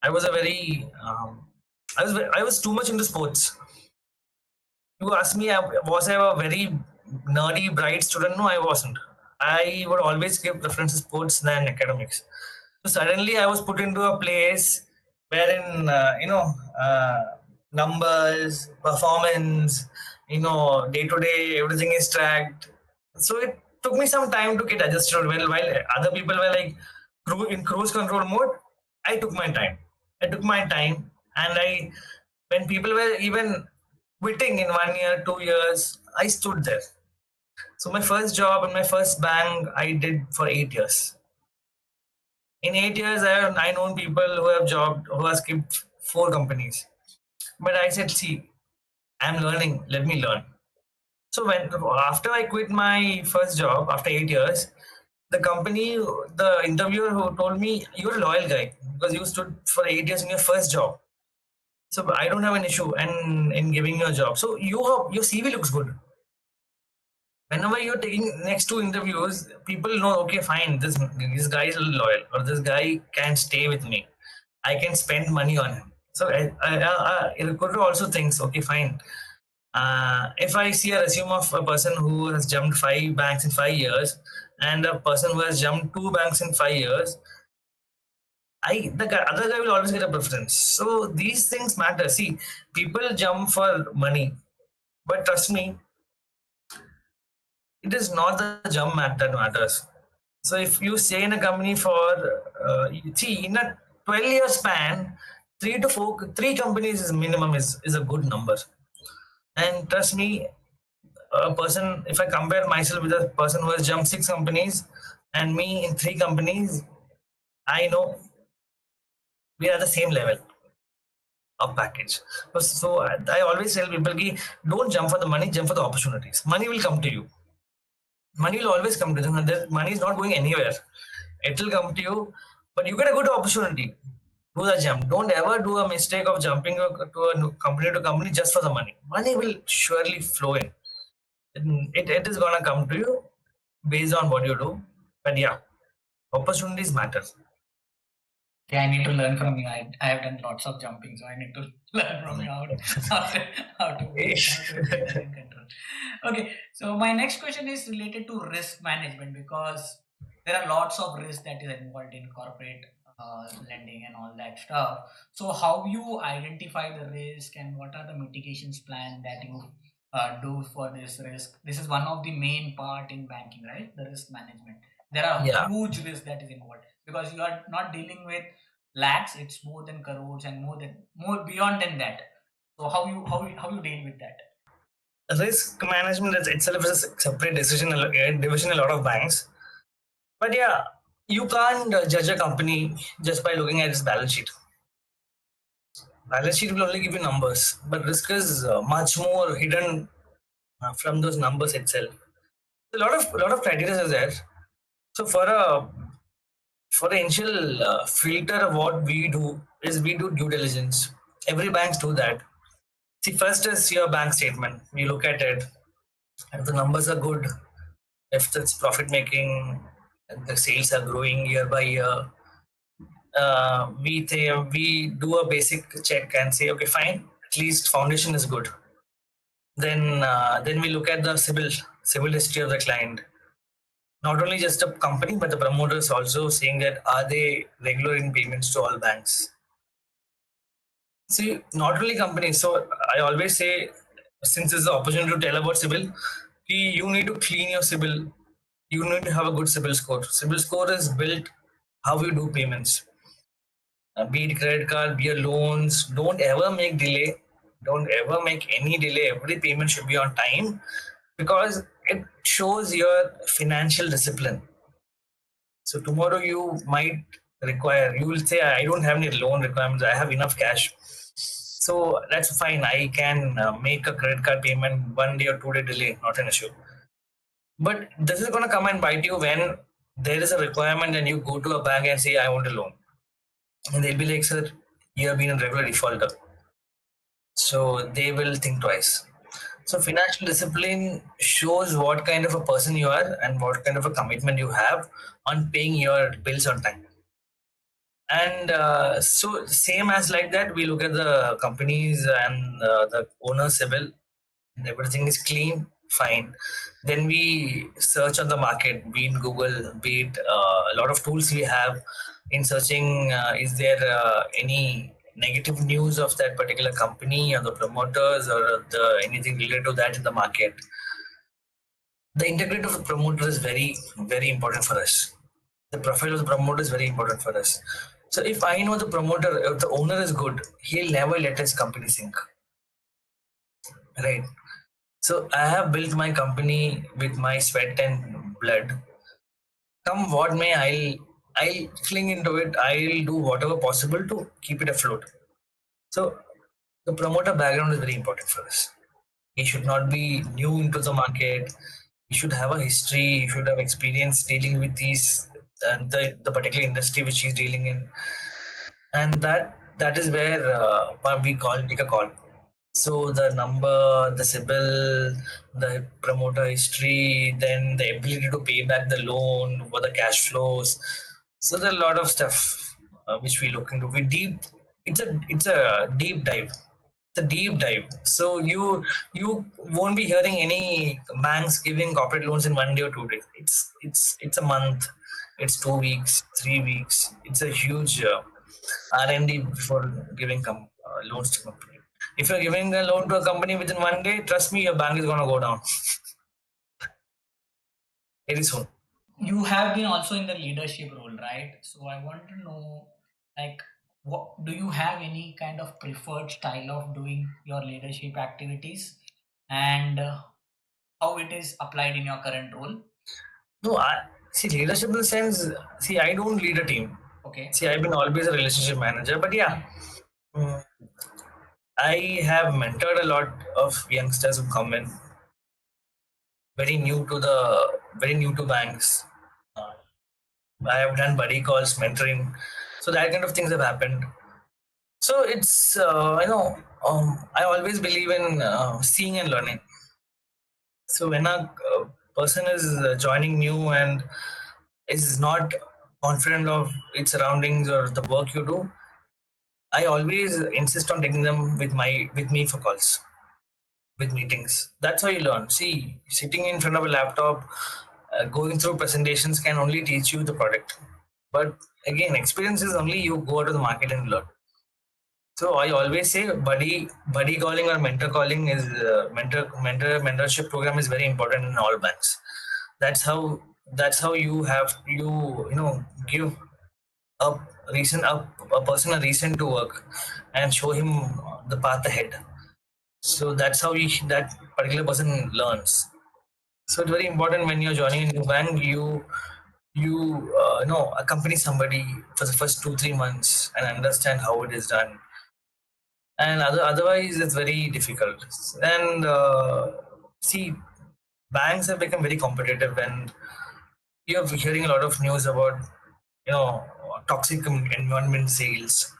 I was a very I was too much into sports. You ask me, was I a very nerdy, bright student? No, I wasn't. I would always give preference to sports than academics. So suddenly I was put into a place wherein, numbers, performance, day to day, everything is tracked. So it took me some time to get adjusted. Well, while other people were like in cruise control mode, I took my time. I took my time, and when people were even quitting in 1 year, 2 years, I stood there. So my first job in my first bank, I did for 8 years. In 8 years, I known people who have skipped 4 companies. But I said, see, I'm learning. Let me learn. So after I quit my first job after 8 years, the interviewer who told me, "You're a loyal guy because you stood for 8 years in your first job. So I don't have an issue in giving you a job. So your CV looks good. Whenever you're taking next two interviews, people know, okay, fine, this guy is loyal, or this guy can stay with me. I can spend money on him." So a recruiter also thinks, okay, fine. If I see a resume of a person who has jumped 5 banks in 5 years and a person who has jumped 2 banks in 5 years, other guy will always get a preference. So these things matter. See, people jump for money, but trust me, it is not the jump that matters. So if you stay in a company for see in a 12-year span, three companies is minimum is a good number. And trust me, a person, if I compare myself with a person who has jumped 6 companies and me in 3 companies, I know we are the same level of package. So I always tell people, ki, don't jump for the money, jump for the opportunities. Money will come to you. Money will always come to you. Money is not going anywhere. It will come to you, but you get a good opportunity. Do the jump. Don't ever do a mistake of jumping to company just for the money. Money will surely flow in. It is gonna come to you based on what you do. But yeah, opportunities matter. Okay, I need to learn from you. I have done lots of jumping, so I need to learn from you how to be that in control. Okay, so my next question is related to risk management because there are lots of risk that is involved in corporate lending and all that stuff. So how you identify the risk and what are the mitigations plan that you do for this risk? This is one of the main part in banking, right? The risk management. There are Yeah. huge risks that is involved because you are not dealing with lakhs; it's more than crores and more beyond than that. So how you deal with that? Risk management itself is a separate division in a lot of banks. But yeah, you can't judge a company just by looking at its balance sheet. Balance sheet will only give you numbers, but risk is much more hidden from those numbers itself. A lot of criteria is there. So for the initial filter of what we do is we do due diligence. Every banks do that. See, first is your bank statement. You look at it. If the numbers are good, if it's profit making, the sales are growing year by year, we do a basic check and say, okay, fine, at least foundation is good. Then we look at the civil history of the client. Not only just the company, but the promoters also saying that are they regular in payments to all banks. See, not only companies. So I always say, since it's the opportunity to tell about civil, you need to clean your civil. You need to have a good civil score. Civil score is built how you do payments. be it credit card, be it loans. Don't ever make delay. Don't ever make any delay. Every payment should be on time because it shows your financial discipline. So tomorrow you might require, you will say, I don't have any loan requirements. I have enough cash. So that's fine. I can make a credit card payment 1 day or 2 day delay, not an issue. But this is going to come and bite you when there is a requirement and you go to a bank and say, I want a loan. And they'll be like, sir, you have been a regular defaulter. So they will think twice. So financial discipline shows what kind of a person you are and what kind of a commitment you have on paying your bills on time. And so same as like that, we look at the companies and the owner's civil, and everything is clean, fine. Then we search on the market, be it Google, be it a lot of tools we have in searching. Is there any negative news of that particular company or the promoters or the anything related to that in the market? The integrity of the promoter is very, very important for us. The profile of the promoter is very important for us. So if I know the promoter, if the owner is good, he'll never let his company sink, right? So I have built my company with my sweat and blood. Come what may, I'll fling into it. I'll do whatever possible to keep it afloat. So the promoter background is very important for us. He should not be new into the market. He should have a history. He should have experience dealing with these the particular industry which he's dealing in, and that is where we call take a call. So the number, the CIBIL, the promoter history, then the ability to pay back the loan, what the cash flows. So there are a lot of stuff which we look into. We deep. It's a deep dive. It's a deep dive. So you won't be hearing any banks giving corporate loans in 1 day or 2 days. It's a month. It's 2 weeks, 3 weeks. It's a huge R&D before giving loans to company. If you're giving a loan to a company within 1 day, trust me, your bank is going to go down very soon. You have been also in the leadership role, right? So I want to know, like, what do you have any kind of preferred style of doing your leadership activities, and how it is applied in your current role? No, I see leadership in the sense. See, I don't lead a team. Okay. See, I've been always a relationship manager, but yeah, mm, I have mentored a lot of youngsters who come in very new to banks. Uh, I have done buddy calls, mentoring, so that kind of things have happened. So it's I always believe in seeing and learning. So when a person is joining new and is not confident of its surroundings or the work you do, I always insist on taking them with me for calls, with meetings. That's how you learn. See, sitting in front of a laptop, going through presentations can only teach you the product. But again, experience is only you go out to the market and learn. So I always say buddy calling or mentor calling is mentorship program is very important in all banks. That's how you give a a person a reason to work and show him the path ahead. So that's how that particular person learns. So it's very important when you're joining a new bank, you accompany somebody for the first 2 3 months and understand how it is done, and otherwise it's very difficult. And see, banks have become very competitive, and you're hearing a lot of news about you know toxic environment sales.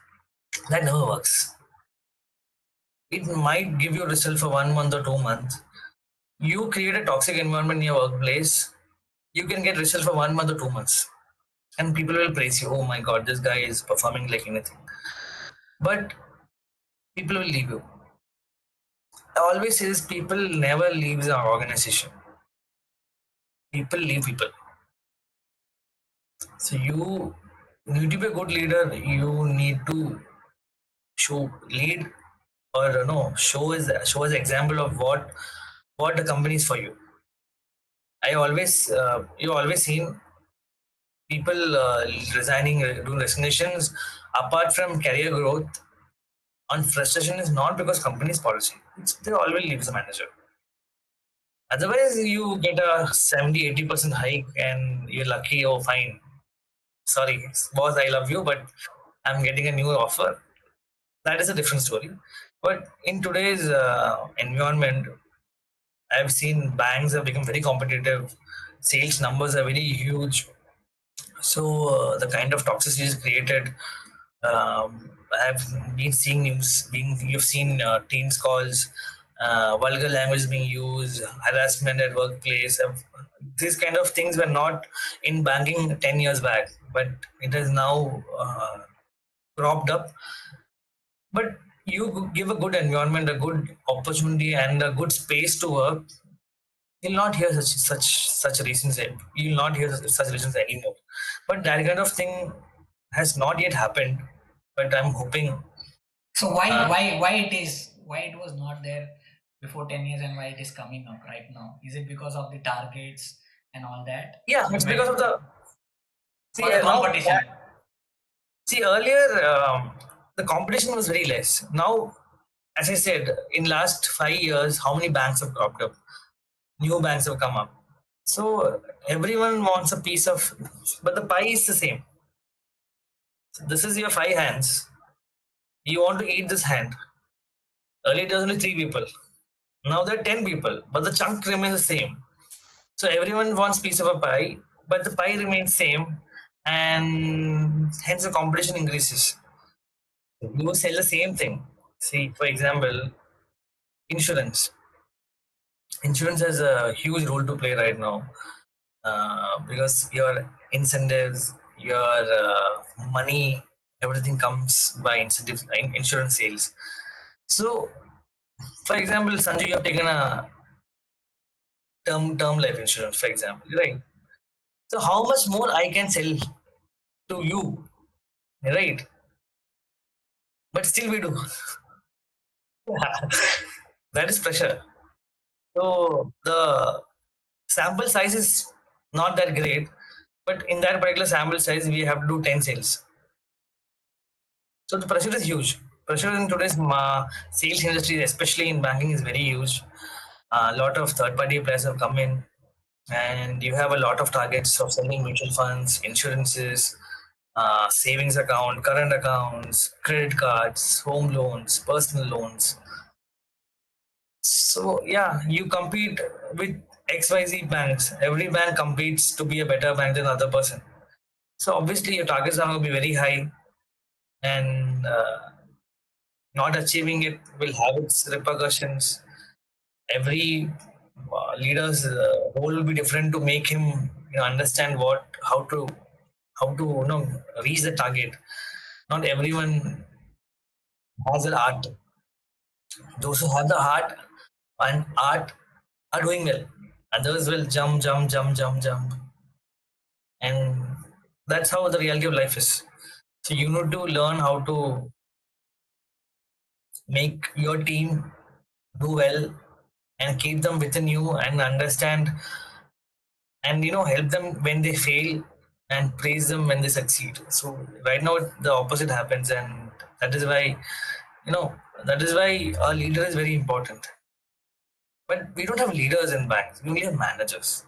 That never works. It might give you result for 1 month or 2 months. You create a toxic environment in your workplace, you can get result for 1 month or 2 months, and people will praise you. Oh my god, this guy is performing like anything. But people will leave you. I always says people never leaves our organization. People leave people. So you need to be a good leader. You need to show lead or show as example of what the company is for you. I always you always seen people resigning, doing resignations, apart from career growth, on frustration is not because company's policy. It's they always leave as a manager. Otherwise, you get a 70, 80% hike and you're lucky, oh, fine. Sorry, boss, I love you, but I'm getting a new offer. That is a different story. But in today's environment, I've seen banks have become very competitive. Sales numbers are very huge. So the kind of toxicity is created. I've been seeing news. Being you've seen teens calls, vulgar language being used, harassment at workplace. These kind of things were not in banking 10 years back, but it has now cropped up. But you give a good environment, a good opportunity, and a good space to work, you'll not hear such reasons. You'll not hear such reasons anymore. But that kind of thing has not yet happened. But I'm hoping. So why Uh, why why it was not there before 10 years and why it is coming up right now? Is it because of the targets and all that? yeah, So you it's because of may the see for the now. competition. See earlier, the competition was very less. Now, as I said, in last 5 years, how many banks have cropped up? New banks have come up. So everyone wants a piece of, but the pie is the same. So this is your five hands. You want to eat this hand. Earlier, there was only three people. Now there are 10 people, but the chunk remains the same. So everyone wants piece of a pie, but the pie remains same, and hence the competition increases. You sell the same thing. See, for example, insurance. Insurance has a huge role to play right now because your incentives, your money, everything comes by incentives, insurance sales. So, for example, Sanju, you have taken a term life insurance, for example, right? So how much more I can sell to you, right? But still we do. That is pressure. So the sample size is not that great, but in that particular sample size, we have to do 10 sales. So the pressure is huge. Pressure in today's sales industry, especially in banking, is very huge. A lot of third-party players have come in, and you have a lot of targets of selling mutual funds, insurances, savings account, current accounts, credit cards, home loans, personal loans. So yeah, you compete with XYZ banks. Every bank competes to be a better bank than the other person. So obviously your targets are going to be very high, and not achieving it will have its repercussions. Every leader's role will be different to make him understand how to reach the target. Not everyone has an art. Those who have the heart and art are doing well. Others will jump, jump, jump, jump, jump, and that's how the reality of life is. So you need to learn how to make your team do well and keep them within you and understand and help them when they fail and praise them when they succeed. So right now the opposite happens, and that is why you know that is why a leader is very important. But we don't have leaders in banks, we only have managers.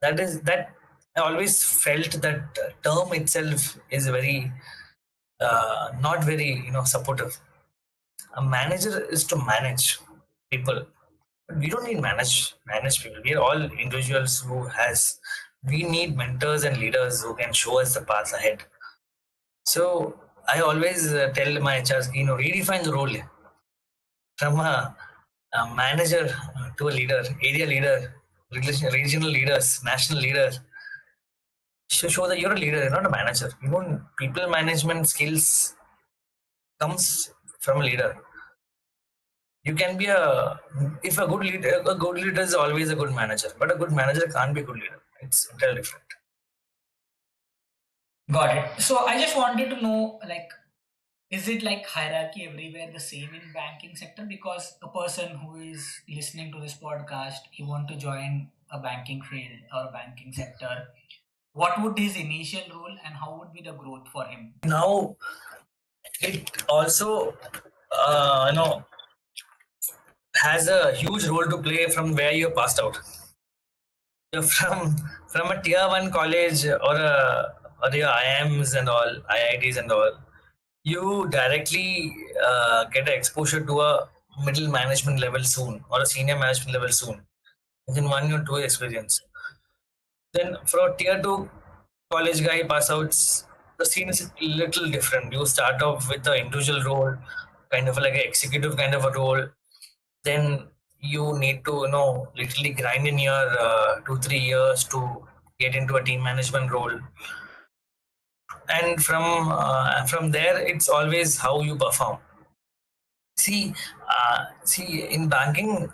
That I always felt that term itself is very not very supportive. A manager is to manage people. But we don't need manage people. We are all individuals who has we need mentors and leaders who can show us the path ahead. So I always tell my HRs, redefine the role from a manager to a leader, area leader, regional leaders, national leader. Show that you're a leader, you're not a manager. People management skills comes from a leader. You can be if a good leader is always a good manager, but a good manager can't be a good leader. It's entirely different. Got it. So I just wanted to know, like, is it like hierarchy everywhere the same in banking sector? Because a person who is listening to this podcast, he want to join a banking field or a banking sector. what would his initial role and how would be the growth for him? Now it also has a huge role to play from where you passed out. You're from a tier one college or your IIMs and all, IITs and all. You directly get exposure to a middle management level soon or a senior management level soon within 1 or 2 experience. Then for a tier two college guy pass outs, the scene is a little different. You start off with an individual role, kind of like an executive kind of a role. Then you need to literally grind in your 2 3 years to get into a team management role, and from there it's always how you perform. See in banking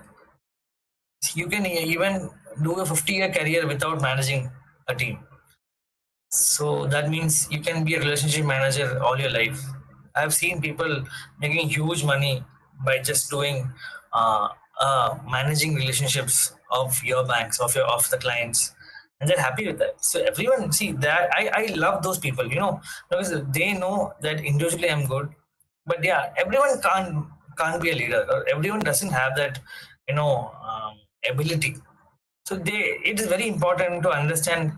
you can even do a 50-year career without managing a team. So that means you can be a relationship manager all your life. I've seen people making huge money by just doing uh, managing relationships of your banks, of the clients, and they're happy with that. So everyone see that I love those people, because they know that individually I'm good, but yeah, everyone can't be a leader, or everyone doesn't have that, ability. So it is very important to understand: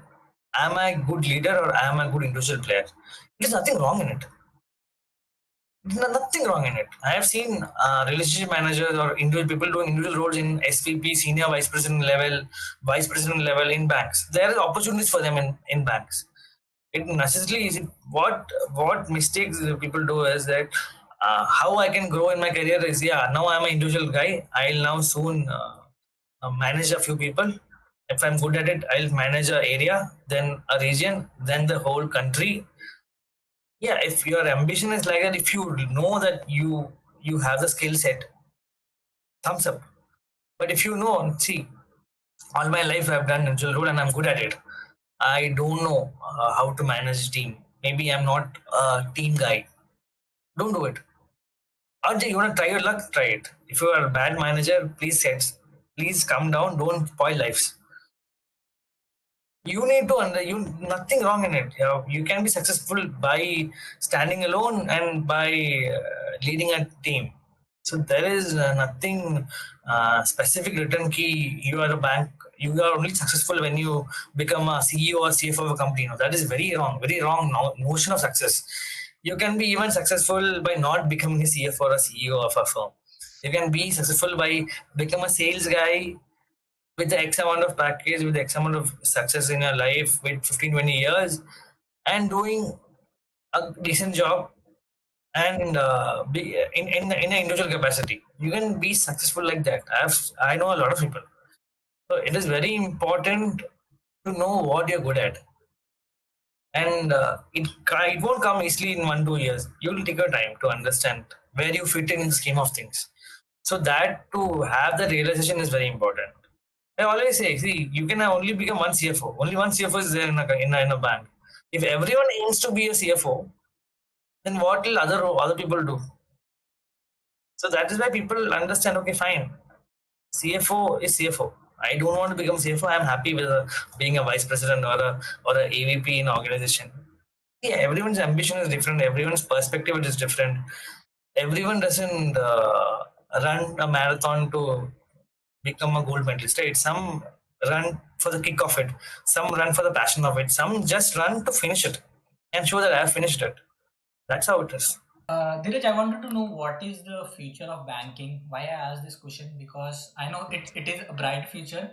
am I a good leader or am I a good individual player? There's nothing wrong in it. Nothing wrong in it. I have seen relationship managers or individual people doing individual roles in SVP, senior vice president level in banks. There are opportunities for them in banks. It necessarily is what mistakes people do is that how I can grow in my career is, yeah, now I'm an individual guy. I'll now soon manage a few people. If I'm good at it, I'll manage a area, then a region, then the whole country. Yeah, if your ambition is like that, if you know that you have the skill set, thumbs up. But if you know, see, all my life I've done individual role and I'm good at it. I don't know how to manage a team. Maybe I'm not a team guy. Don't do it. Or you want to try your luck, try it. If you are a bad manager, please come down. Don't spoil lives. You need to under you nothing wrong in it. You can be successful by standing alone and by leading a team. So there is nothing specific written key. You are a bank. You are only successful when you become a CEO or CFO of a company. No, that is very wrong notion of success. You can be even successful by not becoming a CFO or a CEO of a firm. You can be successful by become a sales guy with the X amount of package, with the X amount of success in your life, with 15, 20 years, and doing a decent job, and be in an individual capacity. You can be successful like that. I know a lot of people. So it is very important to know what you're good at. And it won't come easily in 1 2 years. You'll take your time to understand where you fit in the scheme of things. So that to have the realization is very important. I always say, see, you can only become one CFO. Only one CFO is there in a bank. If everyone aims to be a CFO, then what will other people do? So that is why people understand. Okay, fine. CFO is CFO. I don't want to become CFO. I'm happy with being a vice president or a AVP in an organization. Yeah, everyone's ambition is different. Everyone's perspective is different. Everyone doesn't run a marathon to become a gold medalist, right? Some run for the kick of it, some run for the passion of it, some just run to finish it and show that I have finished it. That's how it is. Dheeraj, I wanted to know what is the future of banking. Why I asked this question, because I know it is a bright future,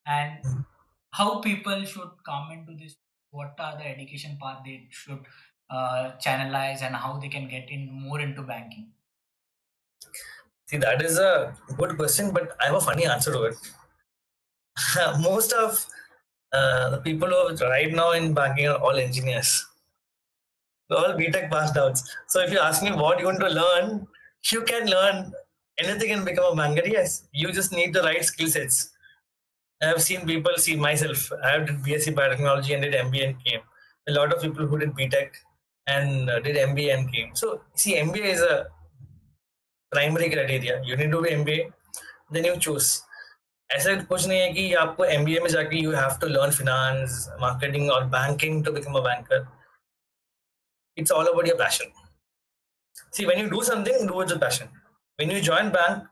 and how people should come into this. What are the education path they should channelize, and how they can get in more into banking. See, that is a good question, but I have a funny answer to it. Most of the people who are right now in banking are all engineers. They're all BTech passed outs. So if you ask me what you want to learn, you can learn anything and become a banker. Yes, you just need the right skill sets. I have seen people, see myself, I have did BSc Biotechnology and did MBA and came. A lot of people who did BTech and did MBA and came. So see, MBA is a primary criteria. You need to do MBA, then you choose. ऐसा कुछ नहीं है कि आपको MBA में जाके you have to learn finance marketing और banking to become a banker. It's all about your passion. See, when you do something, do it with passion. When you join bank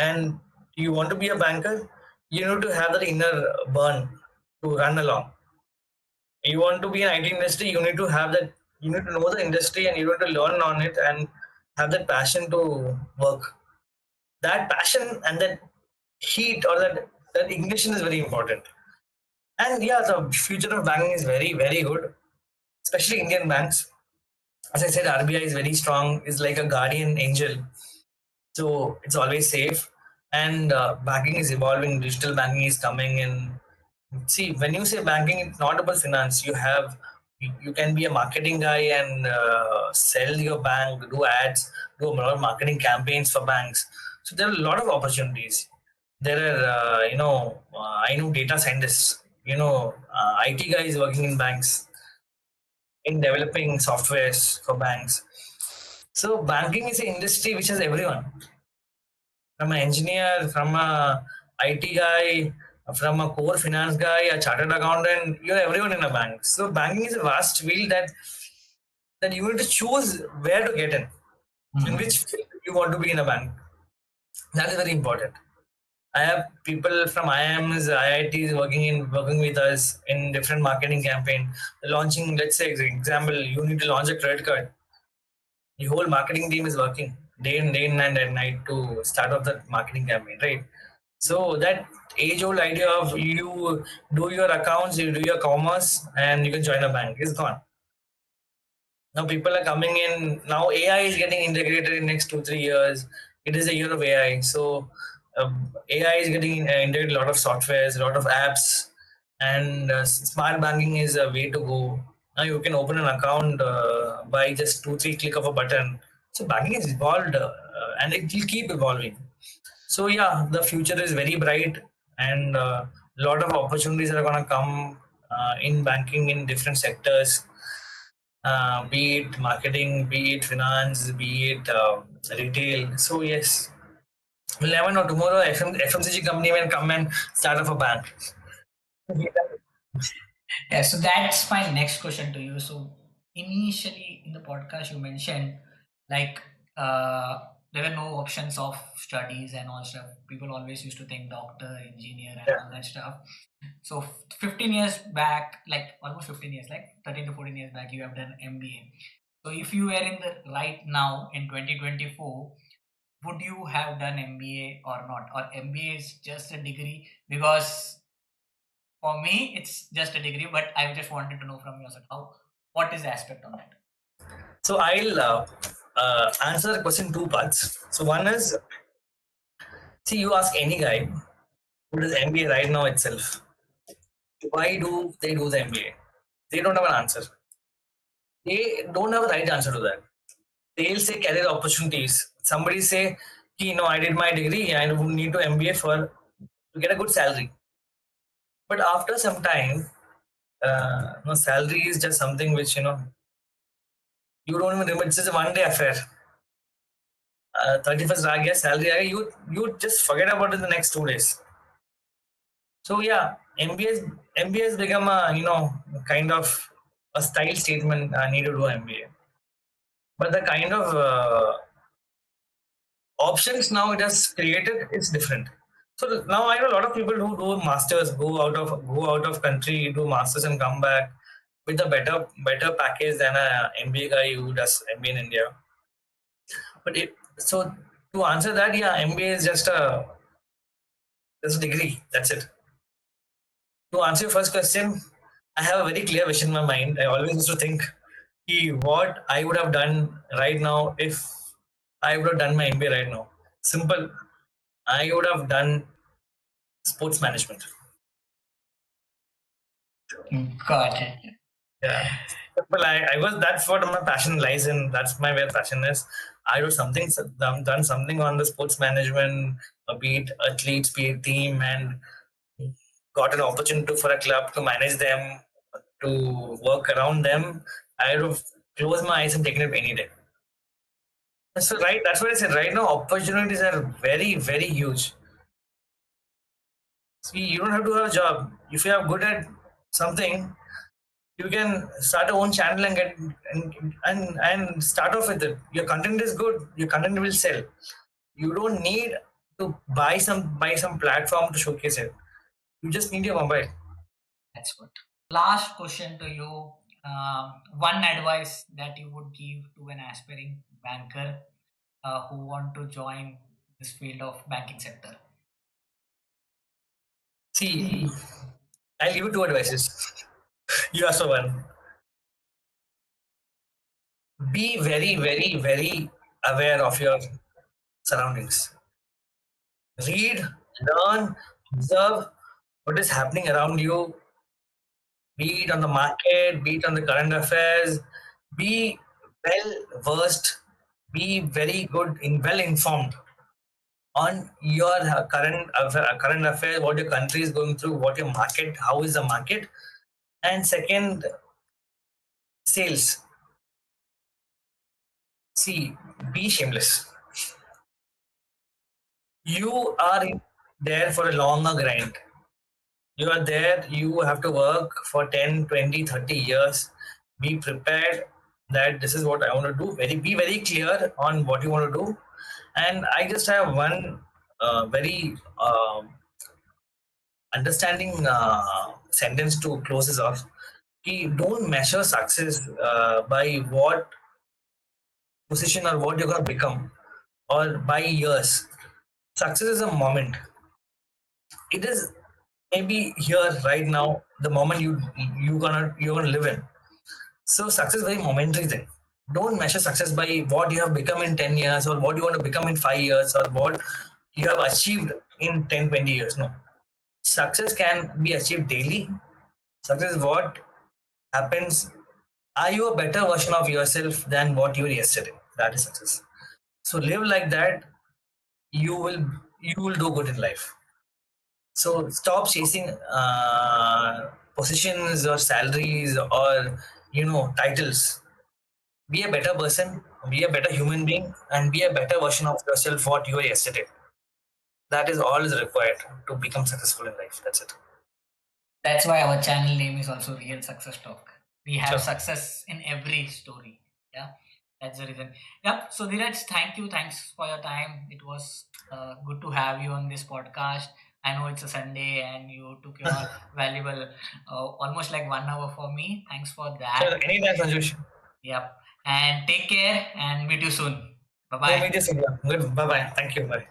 and you want to be a banker, you need to have that inner burn to run along. You want to be in IT industry, you need to have that. You need to know the industry and you need to learn on it and have that passion to work. That passion and that heat or that ignition is very important. And yeah, the future of banking is very very good, especially Indian banks. As I said, RBI is very strong. Is like a guardian angel, so it's always safe. And banking is evolving. Digital banking is coming in. See, when you say banking, it's not about finance. You can be a marketing guy and sell your bank, do ads, do a lot of marketing campaigns for banks. So there are a lot of opportunities. There are, I know data scientists, IT guys working in banks, in developing softwares for banks. So banking is an industry which has everyone, from an engineer, from a IT guy, from a core finance guy, a chartered accountant. You have everyone in a bank. So banking is a vast field that you need to choose where to get in Mhm. which field you want to be in a bank. That is very important. I have people from IIMs, IITs working with us in different marketing campaign, launching. Let's say, example, you need to launch a credit card. The whole marketing team is working day in and at night to start off the marketing campaign, right? So that age old idea of you do your accounts, you do your commerce, and you can join a bank is gone. Now people are coming in. Now AI is getting integrated in next 2 3 years. It is a year of AI. So AI is getting integrated a lot of softwares, a lot of apps, and smart banking is a way to go. Now you can open an account by just 2 3 click of a button. So banking is evolved and it will keep evolving. So yeah, the future is very bright, and a lot of opportunities are going to come in banking in different sectors, be it marketing, be it finance, be it retail. So yes, we'll never know. Tomorrow, FMCG company will come and start off a bank. Yeah, so that's my next question to you. So initially in the podcast you mentioned like there were no options of studies and all stuff. People always used to think doctor, engineer, and Yeah. all that stuff. So 15 years back, like almost 15 years, like 13 to 14 years back, you have done MBA. So if you were in the right now in 2024, would you have done MBA or not? Or MBA is just a degree? Because for me, it's just a degree, but I just wanted to know from your side how what is the aspect on that? So I'll answer the question two parts. So one is, see, you ask any guy who does MBA right now itself, why do they do the MBA? They don't have an answer. They don't have a right answer to that. They'll say career opportunities. Somebody say, I did my degree, I would need to MBA for to get a good salary. But after some time, salary is just something which you don't even remember. It's just a one day affair. 31st aa gaya, salary aa gaya, you just forget about it the next 2 days. So yeah, MBA has become a kind of a style statement. I need to do MBA, but the kind of options now it has created is different. So now I know a lot of people who do masters, go out of country, do masters and come back with a better package than a MBA guy who does MBA in India. But so to answer that, yeah, MBA is just a degree. That's it. To answer your first question, I have a very clear vision in my mind. I always used to think what I would have done right now if I would have done my MBA right now. Simple. I would have done sports management. Got it. Yeah. Simple. I was that's what my passion lies in. That's my where passion is. I do something done something on the sports management, be it athletes, be it team, and got an opportunity for a club to manage them, to work around them. I would have closed my eyes and taken it any day. So right, that's what I said. Right now, opportunities are very, very huge. See, you don't have to have a job. If you are good at something, you can start your own channel and get and start off with it. Your content is good. Your content will sell. You don't need to buy some platform to showcase it. You just need your mobile. That's good. Last question to you. One advice that you would give to an aspiring banker who want to join this field of banking sector. See, I'll give you two advices. You ask for one. Be very, very, very aware of your surroundings. Read, learn, observe what is happening around you, be it on the market, be it on the current affairs, be well versed, be very good in well informed on your current affairs, what your country is going through, what your market, how is the market, and second, sales. See, be shameless. You are there for a longer grind. You are there, you have to work for 10, 20, 30 years. Be prepared that this is what I want to do. Be very clear on what you want to do. And I just have one very understanding sentence to close this off. Don't measure success by what position or what you're going to become or by years. Success is a moment. It is maybe here right now, the moment you're gonna live in. So success is very momentary thing. Don't measure success by what you have become in 10 years or what you want to become in 5 years or what you have achieved in 10, 20 years. No. Success can be achieved daily. Success is what happens. Are you a better version of yourself than what you were yesterday? That is success. So live like that. You will you will do good in life. So stop chasing positions or salaries or titles. Be a better person, be a better human being, and be a better version of yourself what you were yesterday. That is all is required to become successful in life. That's it. That's why our channel name is also Real Success Talk. We have Sure. success in every story. Yeah, that's the reason. Yep. So Dheeraj, thank you. Thanks for your time. It was good to have you on this podcast. I know it's a Sunday and you took your valuable, almost like 1 hour for me. Thanks for Sure. that. Anytime, Sanjush. Yep. And take care and meet you soon. Bye Yeah, bye. meet you soon. Yeah. Good. Bye bye. Bye. Thank you. Bye.